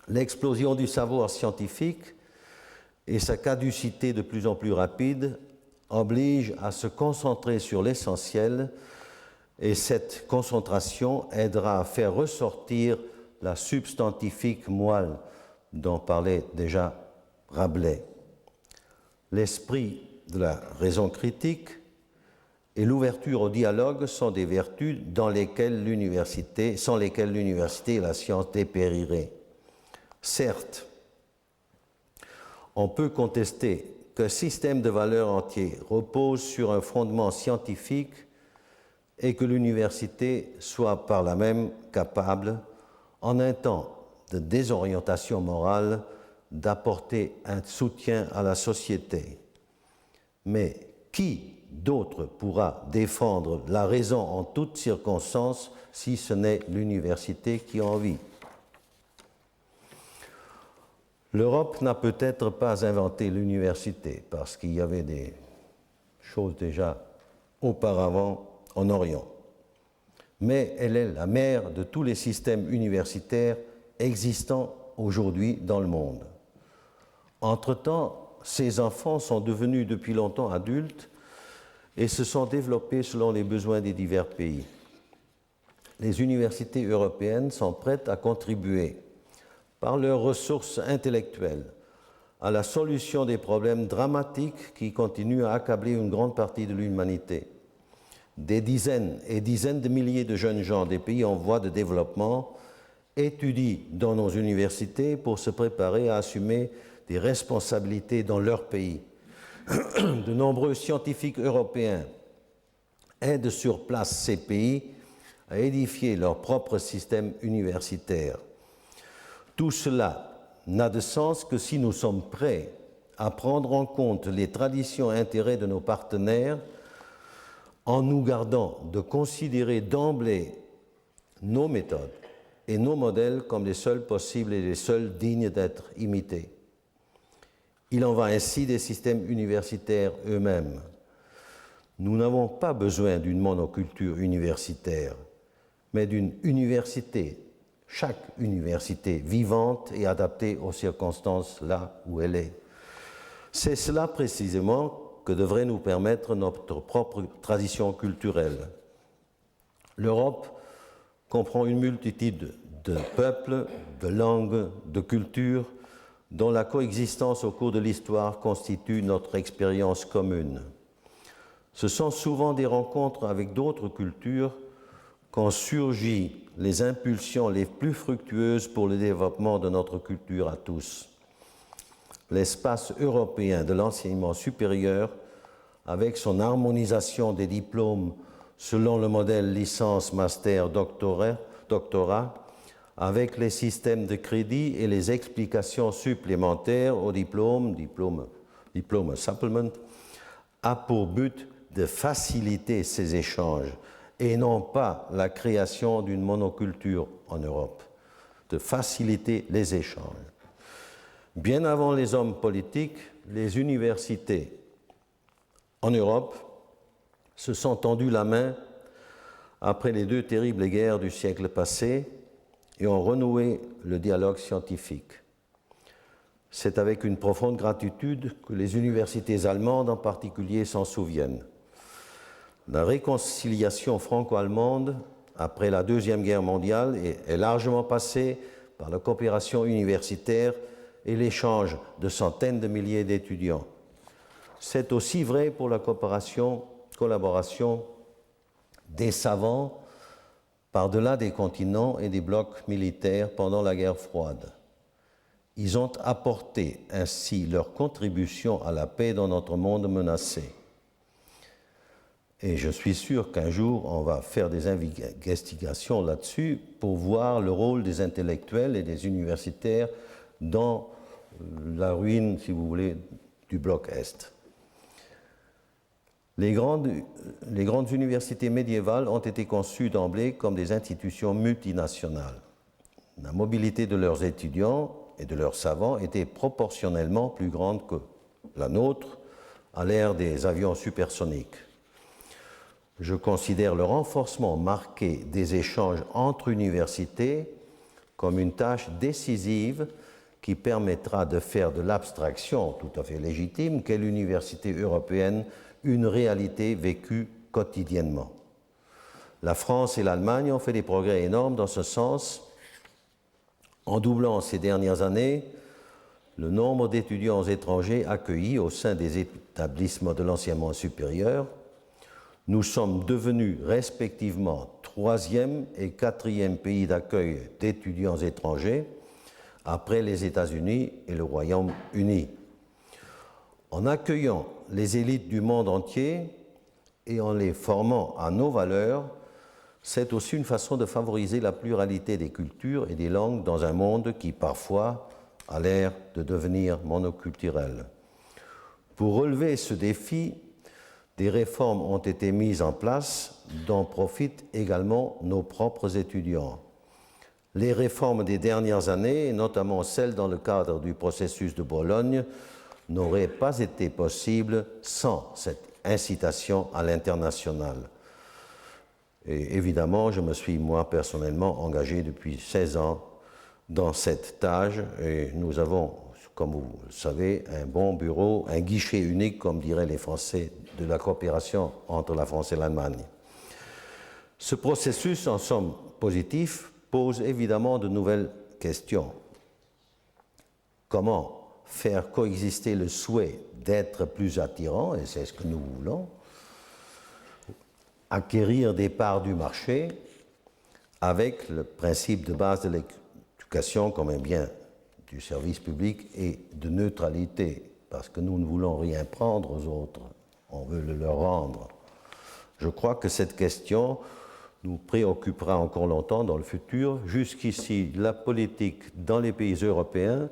L'explosion du savoir scientifique et sa caducité de plus en plus rapide obligent à se concentrer sur l'essentiel, et cette concentration aidera à faire ressortir la substantifique moelle dont parlait déjà Rabelais. L'esprit de la raison critique et l'ouverture au dialogue sont des vertus sans lesquelles l'université et la science dépériraient. Certes, on peut contester qu'un système de valeurs entier repose sur un fondement scientifique et que l'université soit par là même capable, en un temps de désorientation morale, d'apporter un soutien à la société. Mais qui d'autre pourra défendre la raison en toutes circonstances si ce n'est l'université qui en vit? L'Europe n'a peut-être pas inventé l'université parce qu'il y avait des choses déjà auparavant en Orient. Mais elle est la mère de tous les systèmes universitaires existants aujourd'hui dans le monde. Entre-temps, ces enfants sont devenus depuis longtemps adultes et se sont développés selon les besoins des divers pays. Les universités européennes sont prêtes à contribuer par leurs ressources intellectuelles à la solution des problèmes dramatiques qui continuent à accabler une grande partie de l'humanité. Des dizaines et dizaines de milliers de jeunes gens des pays en voie de développement étudient dans nos universités pour se préparer à assumer des responsabilités dans leur pays. De nombreux scientifiques européens aident sur place ces pays à édifier leur propre système universitaire. Tout cela n'a de sens que si nous sommes prêts à prendre en compte les traditions et intérêts de nos partenaires en nous gardant de considérer d'emblée nos méthodes et nos modèles comme les seuls possibles et les seuls dignes d'être imités. Il en va ainsi des systèmes universitaires eux-mêmes. Nous n'avons pas besoin d'une monoculture universitaire, mais d'une université, chaque université vivante et adaptée aux circonstances là où elle est. C'est cela précisément que devrait nous permettre notre propre tradition culturelle. L'Europe comprend une multitude de peuples, de langues, de cultures, dont la coexistence au cours de l'histoire constitue notre expérience commune. Ce sont souvent des rencontres avec d'autres cultures qu'ont surgi les impulsions les plus fructueuses pour le développement de notre culture à tous. L'espace européen de l'enseignement supérieur, avec son harmonisation des diplômes selon le modèle licence, master, doctorat, avec les systèmes de crédit et les explications supplémentaires au diplôme supplement, a pour but de faciliter ces échanges et non pas la création d'une monoculture en Europe, de faciliter les échanges. Bien avant les hommes politiques, les universités en Europe se sont tendues la main après les deux terribles guerres du siècle passé et ont renoué le dialogue scientifique. C'est avec une profonde gratitude que les universités allemandes en particulier s'en souviennent. La réconciliation franco-allemande après la Deuxième Guerre mondiale est largement passée par la coopération universitaire et l'échange de centaines de milliers d'étudiants. C'est aussi vrai pour la collaboration des savants par-delà des continents et des blocs militaires pendant la guerre froide. Ils ont apporté ainsi leur contribution à la paix dans notre monde menacé. Et je suis sûr qu'un jour, on va faire des investigations là-dessus pour voir le rôle des intellectuels et des universitaires dans la ruine, si vous voulez, du bloc Est. Les grandes universités médiévales ont été conçues d'emblée comme des institutions multinationales. La mobilité de leurs étudiants et de leurs savants était proportionnellement plus grande que la nôtre à l'ère des avions supersoniques. Je considère le renforcement marqué des échanges entre universités comme une tâche décisive qui permettra de faire de l'abstraction tout à fait légitime qu'est l'université européenne une réalité vécue quotidiennement. La France et l'Allemagne ont fait des progrès énormes dans ce sens en doublant ces dernières années le nombre d'étudiants étrangers accueillis au sein des établissements de l'enseignement supérieur. Nous sommes devenus respectivement 3e et 4e pays d'accueil d'étudiants étrangers, après les États-Unis et le Royaume-Uni. En accueillant les élites du monde entier et en les formant à nos valeurs, c'est aussi une façon de favoriser la pluralité des cultures et des langues dans un monde qui, parfois, a l'air de devenir monoculturel. Pour relever ce défi, des réformes ont été mises en place dont profitent également nos propres étudiants. Les réformes des dernières années, notamment celles dans le cadre du processus de Bologne, n'auraient pas été possibles sans cette incitation à l'international. Et évidemment, je me suis moi personnellement engagé depuis 16 ans dans cette tâche et nous avons, comme vous le savez, un bon bureau, un guichet unique, comme diraient les Français, de la coopération entre la France et l'Allemagne. Ce processus, en somme positif, pose évidemment de nouvelles questions. Comment faire coexister le souhait d'être plus attirant, et c'est ce que nous voulons, acquérir des parts du marché avec le principe de base de l'éducation comme un bien du service public et de neutralité, parce que nous ne voulons rien prendre aux autres, on veut le leur rendre. Je crois que cette question nous préoccupera encore longtemps dans le futur. Jusqu'ici, la politique dans les pays européens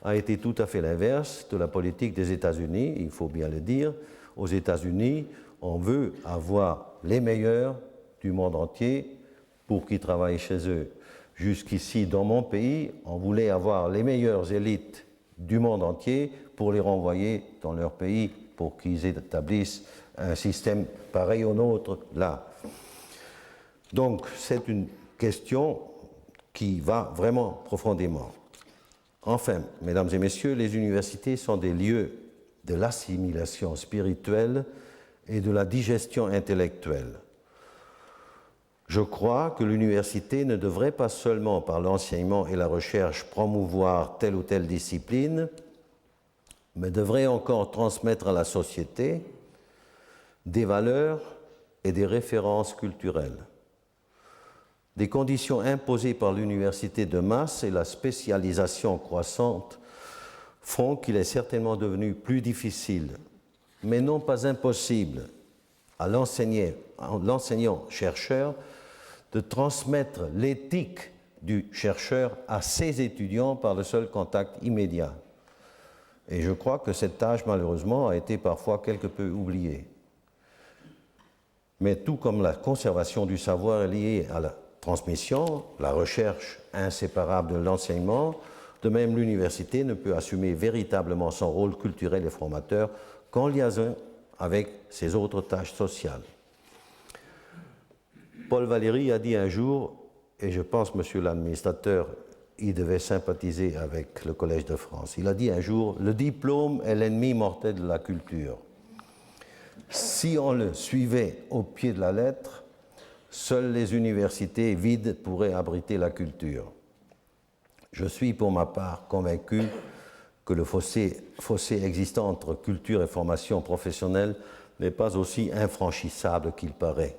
a été tout à fait l'inverse de la politique des États-Unis, il faut bien le dire. Aux États-Unis, on veut avoir les meilleurs du monde entier pour qu'ils travaillent chez eux. Jusqu'ici, dans mon pays, on voulait avoir les meilleures élites du monde entier pour les renvoyer dans leur pays pour qu'ils établissent un système pareil au nôtre là. Donc, c'est une question qui va vraiment profondément. Enfin, mesdames et messieurs, les universités sont des lieux de l'assimilation spirituelle et de la digestion intellectuelle. Je crois que l'université ne devrait pas seulement, par l'enseignement et la recherche, promouvoir telle ou telle discipline, mais devrait encore transmettre à la société des valeurs et des références culturelles. Des conditions imposées par l'université de masse et la spécialisation croissante font qu'il est certainement devenu plus difficile, mais non pas impossible, à l'enseignant-chercheur de transmettre l'éthique du chercheur à ses étudiants par le seul contact immédiat. Et je crois que cette tâche, malheureusement, a été parfois quelque peu oubliée. Mais tout comme la conservation du savoir est liée à la transmission, la recherche inséparable de l'enseignement, de même l'université ne peut assumer véritablement son rôle culturel et formateur qu'en liaison avec ses autres tâches sociales. Paul Valéry a dit un jour, et je pense, monsieur l'administrateur, il devait sympathiser avec le Collège de France, il a dit un jour, le diplôme est l'ennemi mortel de la culture. Si on le suivait au pied de la lettre, seules les universités vides pourraient abriter la culture. Je suis pour ma part convaincu que le fossé existant entre culture et formation professionnelle n'est pas aussi infranchissable qu'il paraît.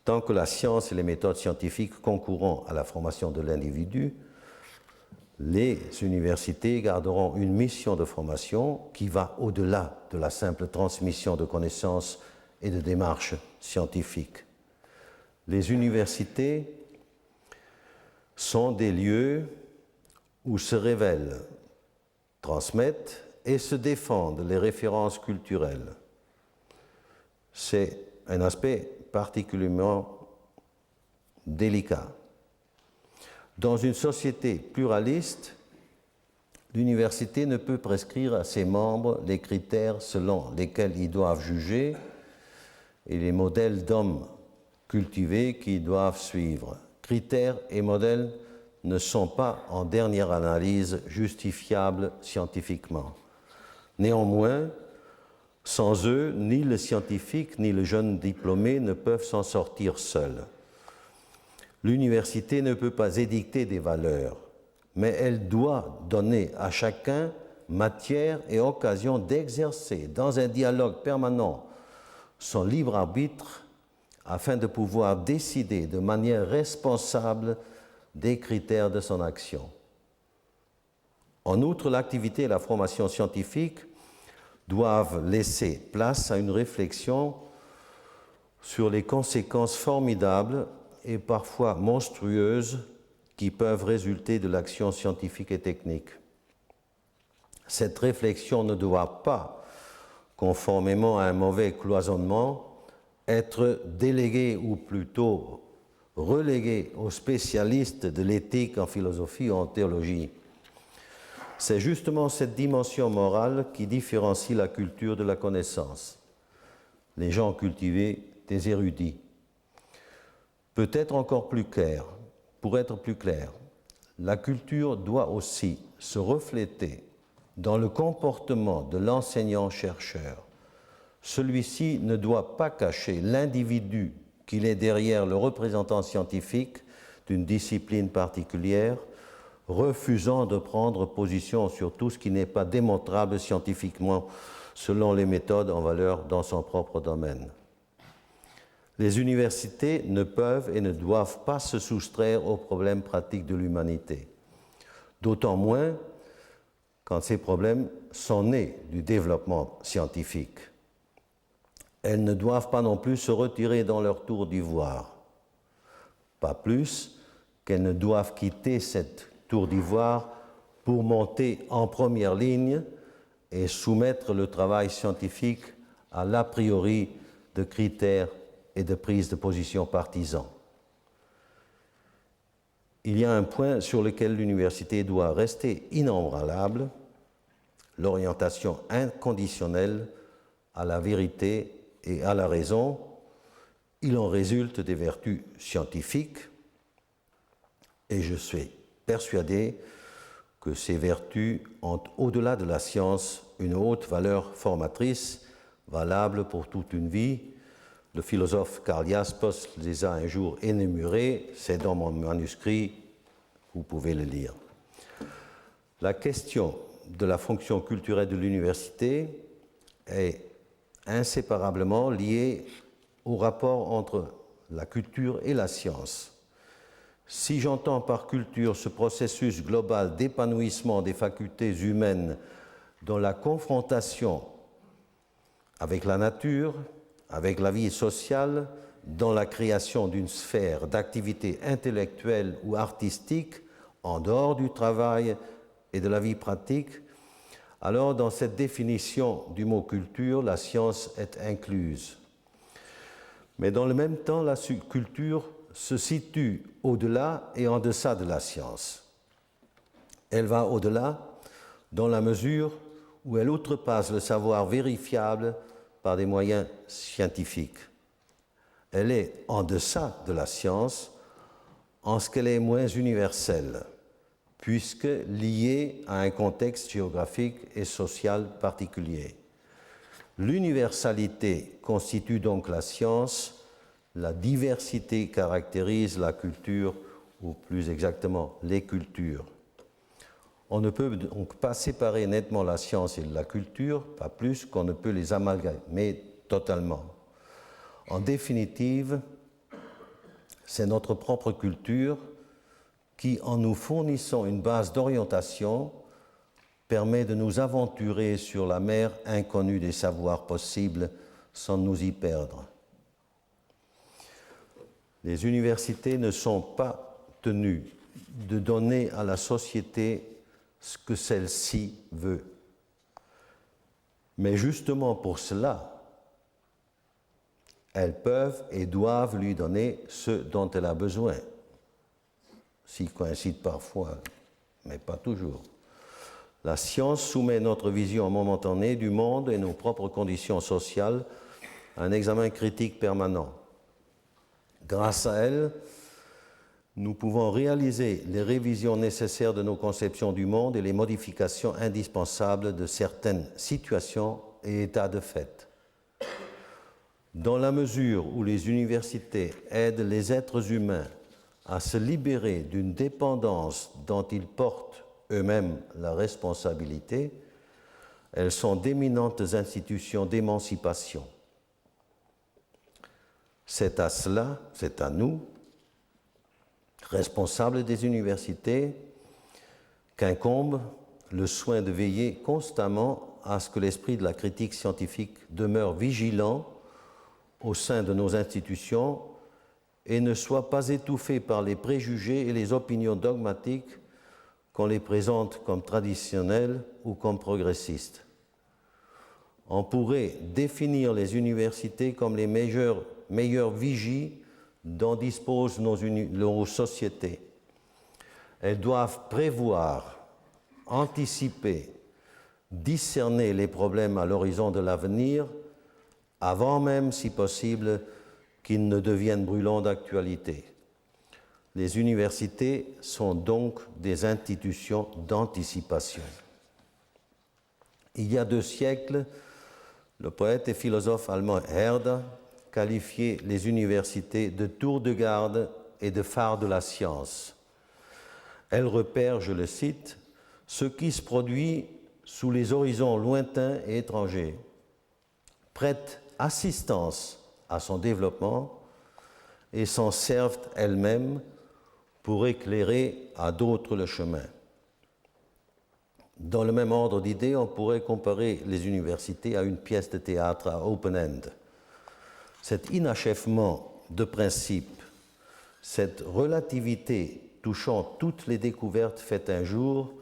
Tant que la science et les méthodes scientifiques concourront à la formation de l'individu, les universités garderont une mission de formation qui va au-delà de la simple transmission de connaissances et de démarches scientifiques. Les universités sont des lieux où se révèlent, transmettent et se défendent les références culturelles. C'est un aspect particulièrement délicat. Dans une société pluraliste, l'université ne peut prescrire à ses membres les critères selon lesquels ils doivent juger et les modèles d'hommes cultivés qu'ils doivent suivre. Critères et modèles ne sont pas, en dernière analyse, justifiables scientifiquement. Néanmoins, sans eux, ni le scientifique ni le jeune diplômé ne peuvent s'en sortir seuls. L'université ne peut pas édicter des valeurs, mais elle doit donner à chacun matière et occasion d'exercer dans un dialogue permanent son libre arbitre afin de pouvoir décider de manière responsable des critères de son action. En outre, l'activité et la formation scientifique doivent laisser place à une réflexion sur les conséquences formidables et parfois monstrueuses qui peuvent résulter de l'action scientifique et technique. Cette réflexion ne doit pas, conformément à un mauvais cloisonnement, être déléguée ou plutôt reléguée aux spécialistes de l'éthique en philosophie ou en théologie. C'est justement cette dimension morale qui différencie la culture de la connaissance. Les gens cultivés des érudits. Peut-être encore plus clair, pour être plus clair, la culture doit aussi se refléter dans le comportement de l'enseignant-chercheur. Celui-ci ne doit pas cacher l'individu qu'il est derrière le représentant scientifique d'une discipline particulière, refusant de prendre position sur tout ce qui n'est pas démontrable scientifiquement selon les méthodes en valeur dans son propre domaine. Les universités ne peuvent et ne doivent pas se soustraire aux problèmes pratiques de l'humanité, d'autant moins quand ces problèmes sont nés du développement scientifique. Elles ne doivent pas non plus se retirer dans leur tour d'ivoire, pas plus qu'elles ne doivent quitter cette tour d'ivoire pour monter en première ligne et soumettre le travail scientifique à l'a priori de critères et de prise de position partisans. Il y a un point sur lequel l'université doit rester inébranlable, l'orientation inconditionnelle à la vérité et à la raison. Il en résulte des vertus scientifiques et je suis persuadé que ces vertus ont, au-delà de la science, une haute valeur formatrice, valable pour toute une vie. Le philosophe Karl Jaspers les a un jour énumérées, c'est dans mon manuscrit, vous pouvez le lire. La question de la fonction culturelle de l'université est inséparablement liée au rapport entre la culture et la science. Si j'entends par culture ce processus global d'épanouissement des facultés humaines dans la confrontation avec la nature, avec la vie sociale, dans la création d'une sphère d'activité intellectuelle ou artistique en dehors du travail et de la vie pratique, alors dans cette définition du mot culture, la science est incluse. Mais dans le même temps, la culture se situe au-delà et en deçà de la science. Elle va au-delà dans la mesure où elle outrepasse le savoir vérifiable par des moyens scientifiques. Elle est en deçà de la science en ce qu'elle est moins universelle, puisque liée à un contexte géographique et social particulier. L'universalité constitue donc la science, la diversité caractérise la culture, ou plus exactement les cultures. On ne peut donc pas séparer nettement la science et la culture, pas plus qu'on ne peut les amalgamer totalement. En définitive, c'est notre propre culture qui, en nous fournissant une base d'orientation, permet de nous aventurer sur la mer inconnue des savoirs possibles sans nous y perdre. Les universités ne sont pas tenues de donner à la société ce que celle-ci veut. Mais justement pour cela, elles peuvent et doivent lui donner ce dont elle a besoin, s'ils coïncident parfois, mais pas toujours. La science soumet notre vision momentanée du monde et nos propres conditions sociales à un examen critique permanent. Grâce à elle, nous pouvons réaliser les révisions nécessaires de nos conceptions du monde et les modifications indispensables de certaines situations et états de fait. Dans la mesure où les universités aident les êtres humains à se libérer d'une dépendance dont ils portent eux-mêmes la responsabilité, elles sont d'éminentes institutions d'émancipation. C'est à cela, c'est à nous, responsables des universités, qu'incombe le soin de veiller constamment à ce que l'esprit de la critique scientifique demeure vigilant au sein de nos institutions et ne soit pas étouffé par les préjugés et les opinions dogmatiques qu'on les présente comme traditionnelles ou comme progressistes. On pourrait définir les universités comme les meilleures vigies dont disposent nos sociétés. Elles doivent prévoir, anticiper, discerner les problèmes à l'horizon de l'avenir, avant même, si possible, qu'ils ne deviennent brûlants d'actualité. Les universités sont donc des institutions d'anticipation. Il y a 2 siècles, le poète et philosophe allemand Herder qualifiait les universités de tour de garde et de phare de la science. Elles repèrent, je le cite, ce qui se produit sous les horizons lointains et étrangers, prêtent assistance à son développement et s'en servent elles-mêmes pour éclairer à d'autres le chemin. Dans le même ordre d'idées, on pourrait comparer les universités à une pièce de théâtre à open-end. Cet inachèvement de principe, cette relativité touchant toutes les découvertes faites un jour,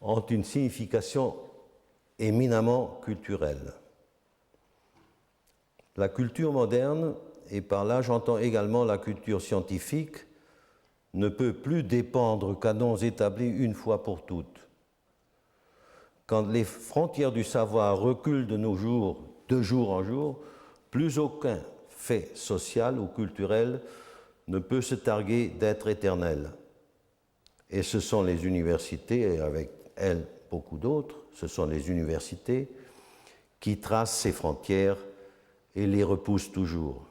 ont une signification éminemment culturelle. La culture moderne, et par là j'entends également la culture scientifique, ne peut plus dépendre canons établis une fois pour toutes. Quand les frontières du savoir reculent de nos jours, de jour en jour, plus aucun fait social ou culturel ne peut se targuer d'être éternel. Et ce sont les universités, et avec elles beaucoup d'autres, ce sont les universités qui tracent ces frontières et les repoussent toujours.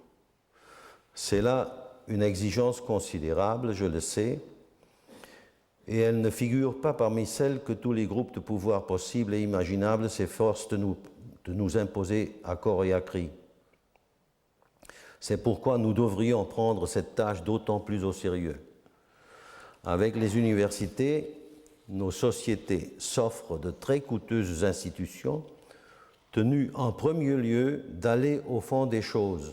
C'est là une exigence considérable, je le sais, et elle ne figure pas parmi celles que tous les groupes de pouvoir possibles et imaginables s'efforcent de nous imposer à corps et à cri. C'est pourquoi nous devrions prendre cette tâche d'autant plus au sérieux. Avec les universités, nos sociétés s'offrent de très coûteuses institutions tenues en premier lieu d'aller au fond des choses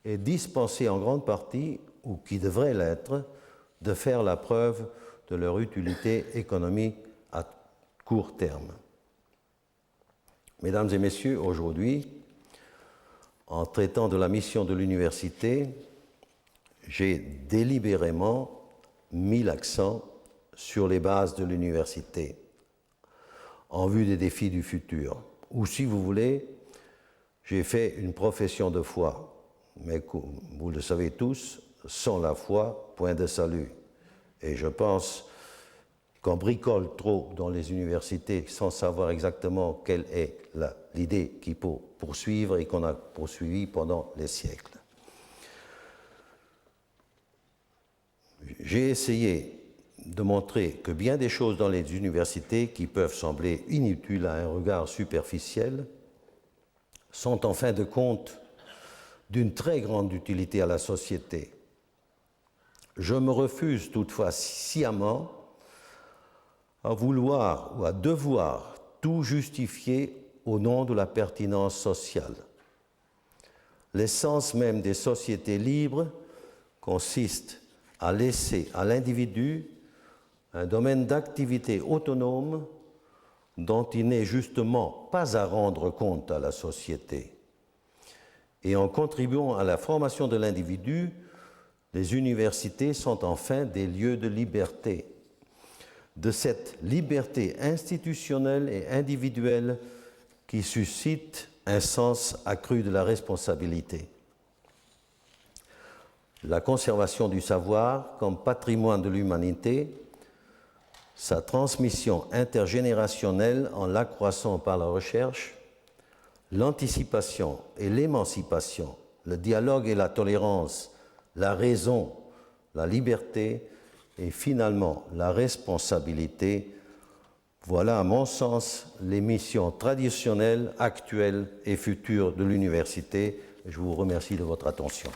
et dispensées en grande partie, ou qui devraient l'être, de faire la preuve de leur utilité économique à court terme. Mesdames et messieurs, aujourd'hui, en traitant de la mission de l'université, j'ai délibérément mis l'accent sur les bases de l'université en vue des défis du futur. Ou si vous voulez, j'ai fait une profession de foi, mais vous le savez tous, sans la foi, point de salut. Et je pense qu'on bricole trop dans les universités sans savoir exactement quelle est l'idée qu'il faut poursuivre et qu'on a poursuivie pendant les siècles. J'ai essayé de montrer que bien des choses dans les universités qui peuvent sembler inutiles à un regard superficiel sont en fin de compte d'une très grande utilité à la société. Je me refuse toutefois sciemment à vouloir ou à devoir tout justifier au nom de la pertinence sociale. L'essence même des sociétés libres consiste à laisser à l'individu un domaine d'activité autonome dont il n'est justement pas à rendre compte à la société. Et en contribuant à la formation de l'individu, les universités sont enfin des lieux de liberté. De cette liberté institutionnelle et individuelle qui suscite un sens accru de la responsabilité. La conservation du savoir comme patrimoine de l'humanité, sa transmission intergénérationnelle en l'accroissant par la recherche, l'anticipation et l'émancipation, le dialogue et la tolérance, la raison, la liberté et finalement la responsabilité, voilà à mon sens les missions traditionnelles, actuelles et futures de l'université. Je vous remercie de votre attention.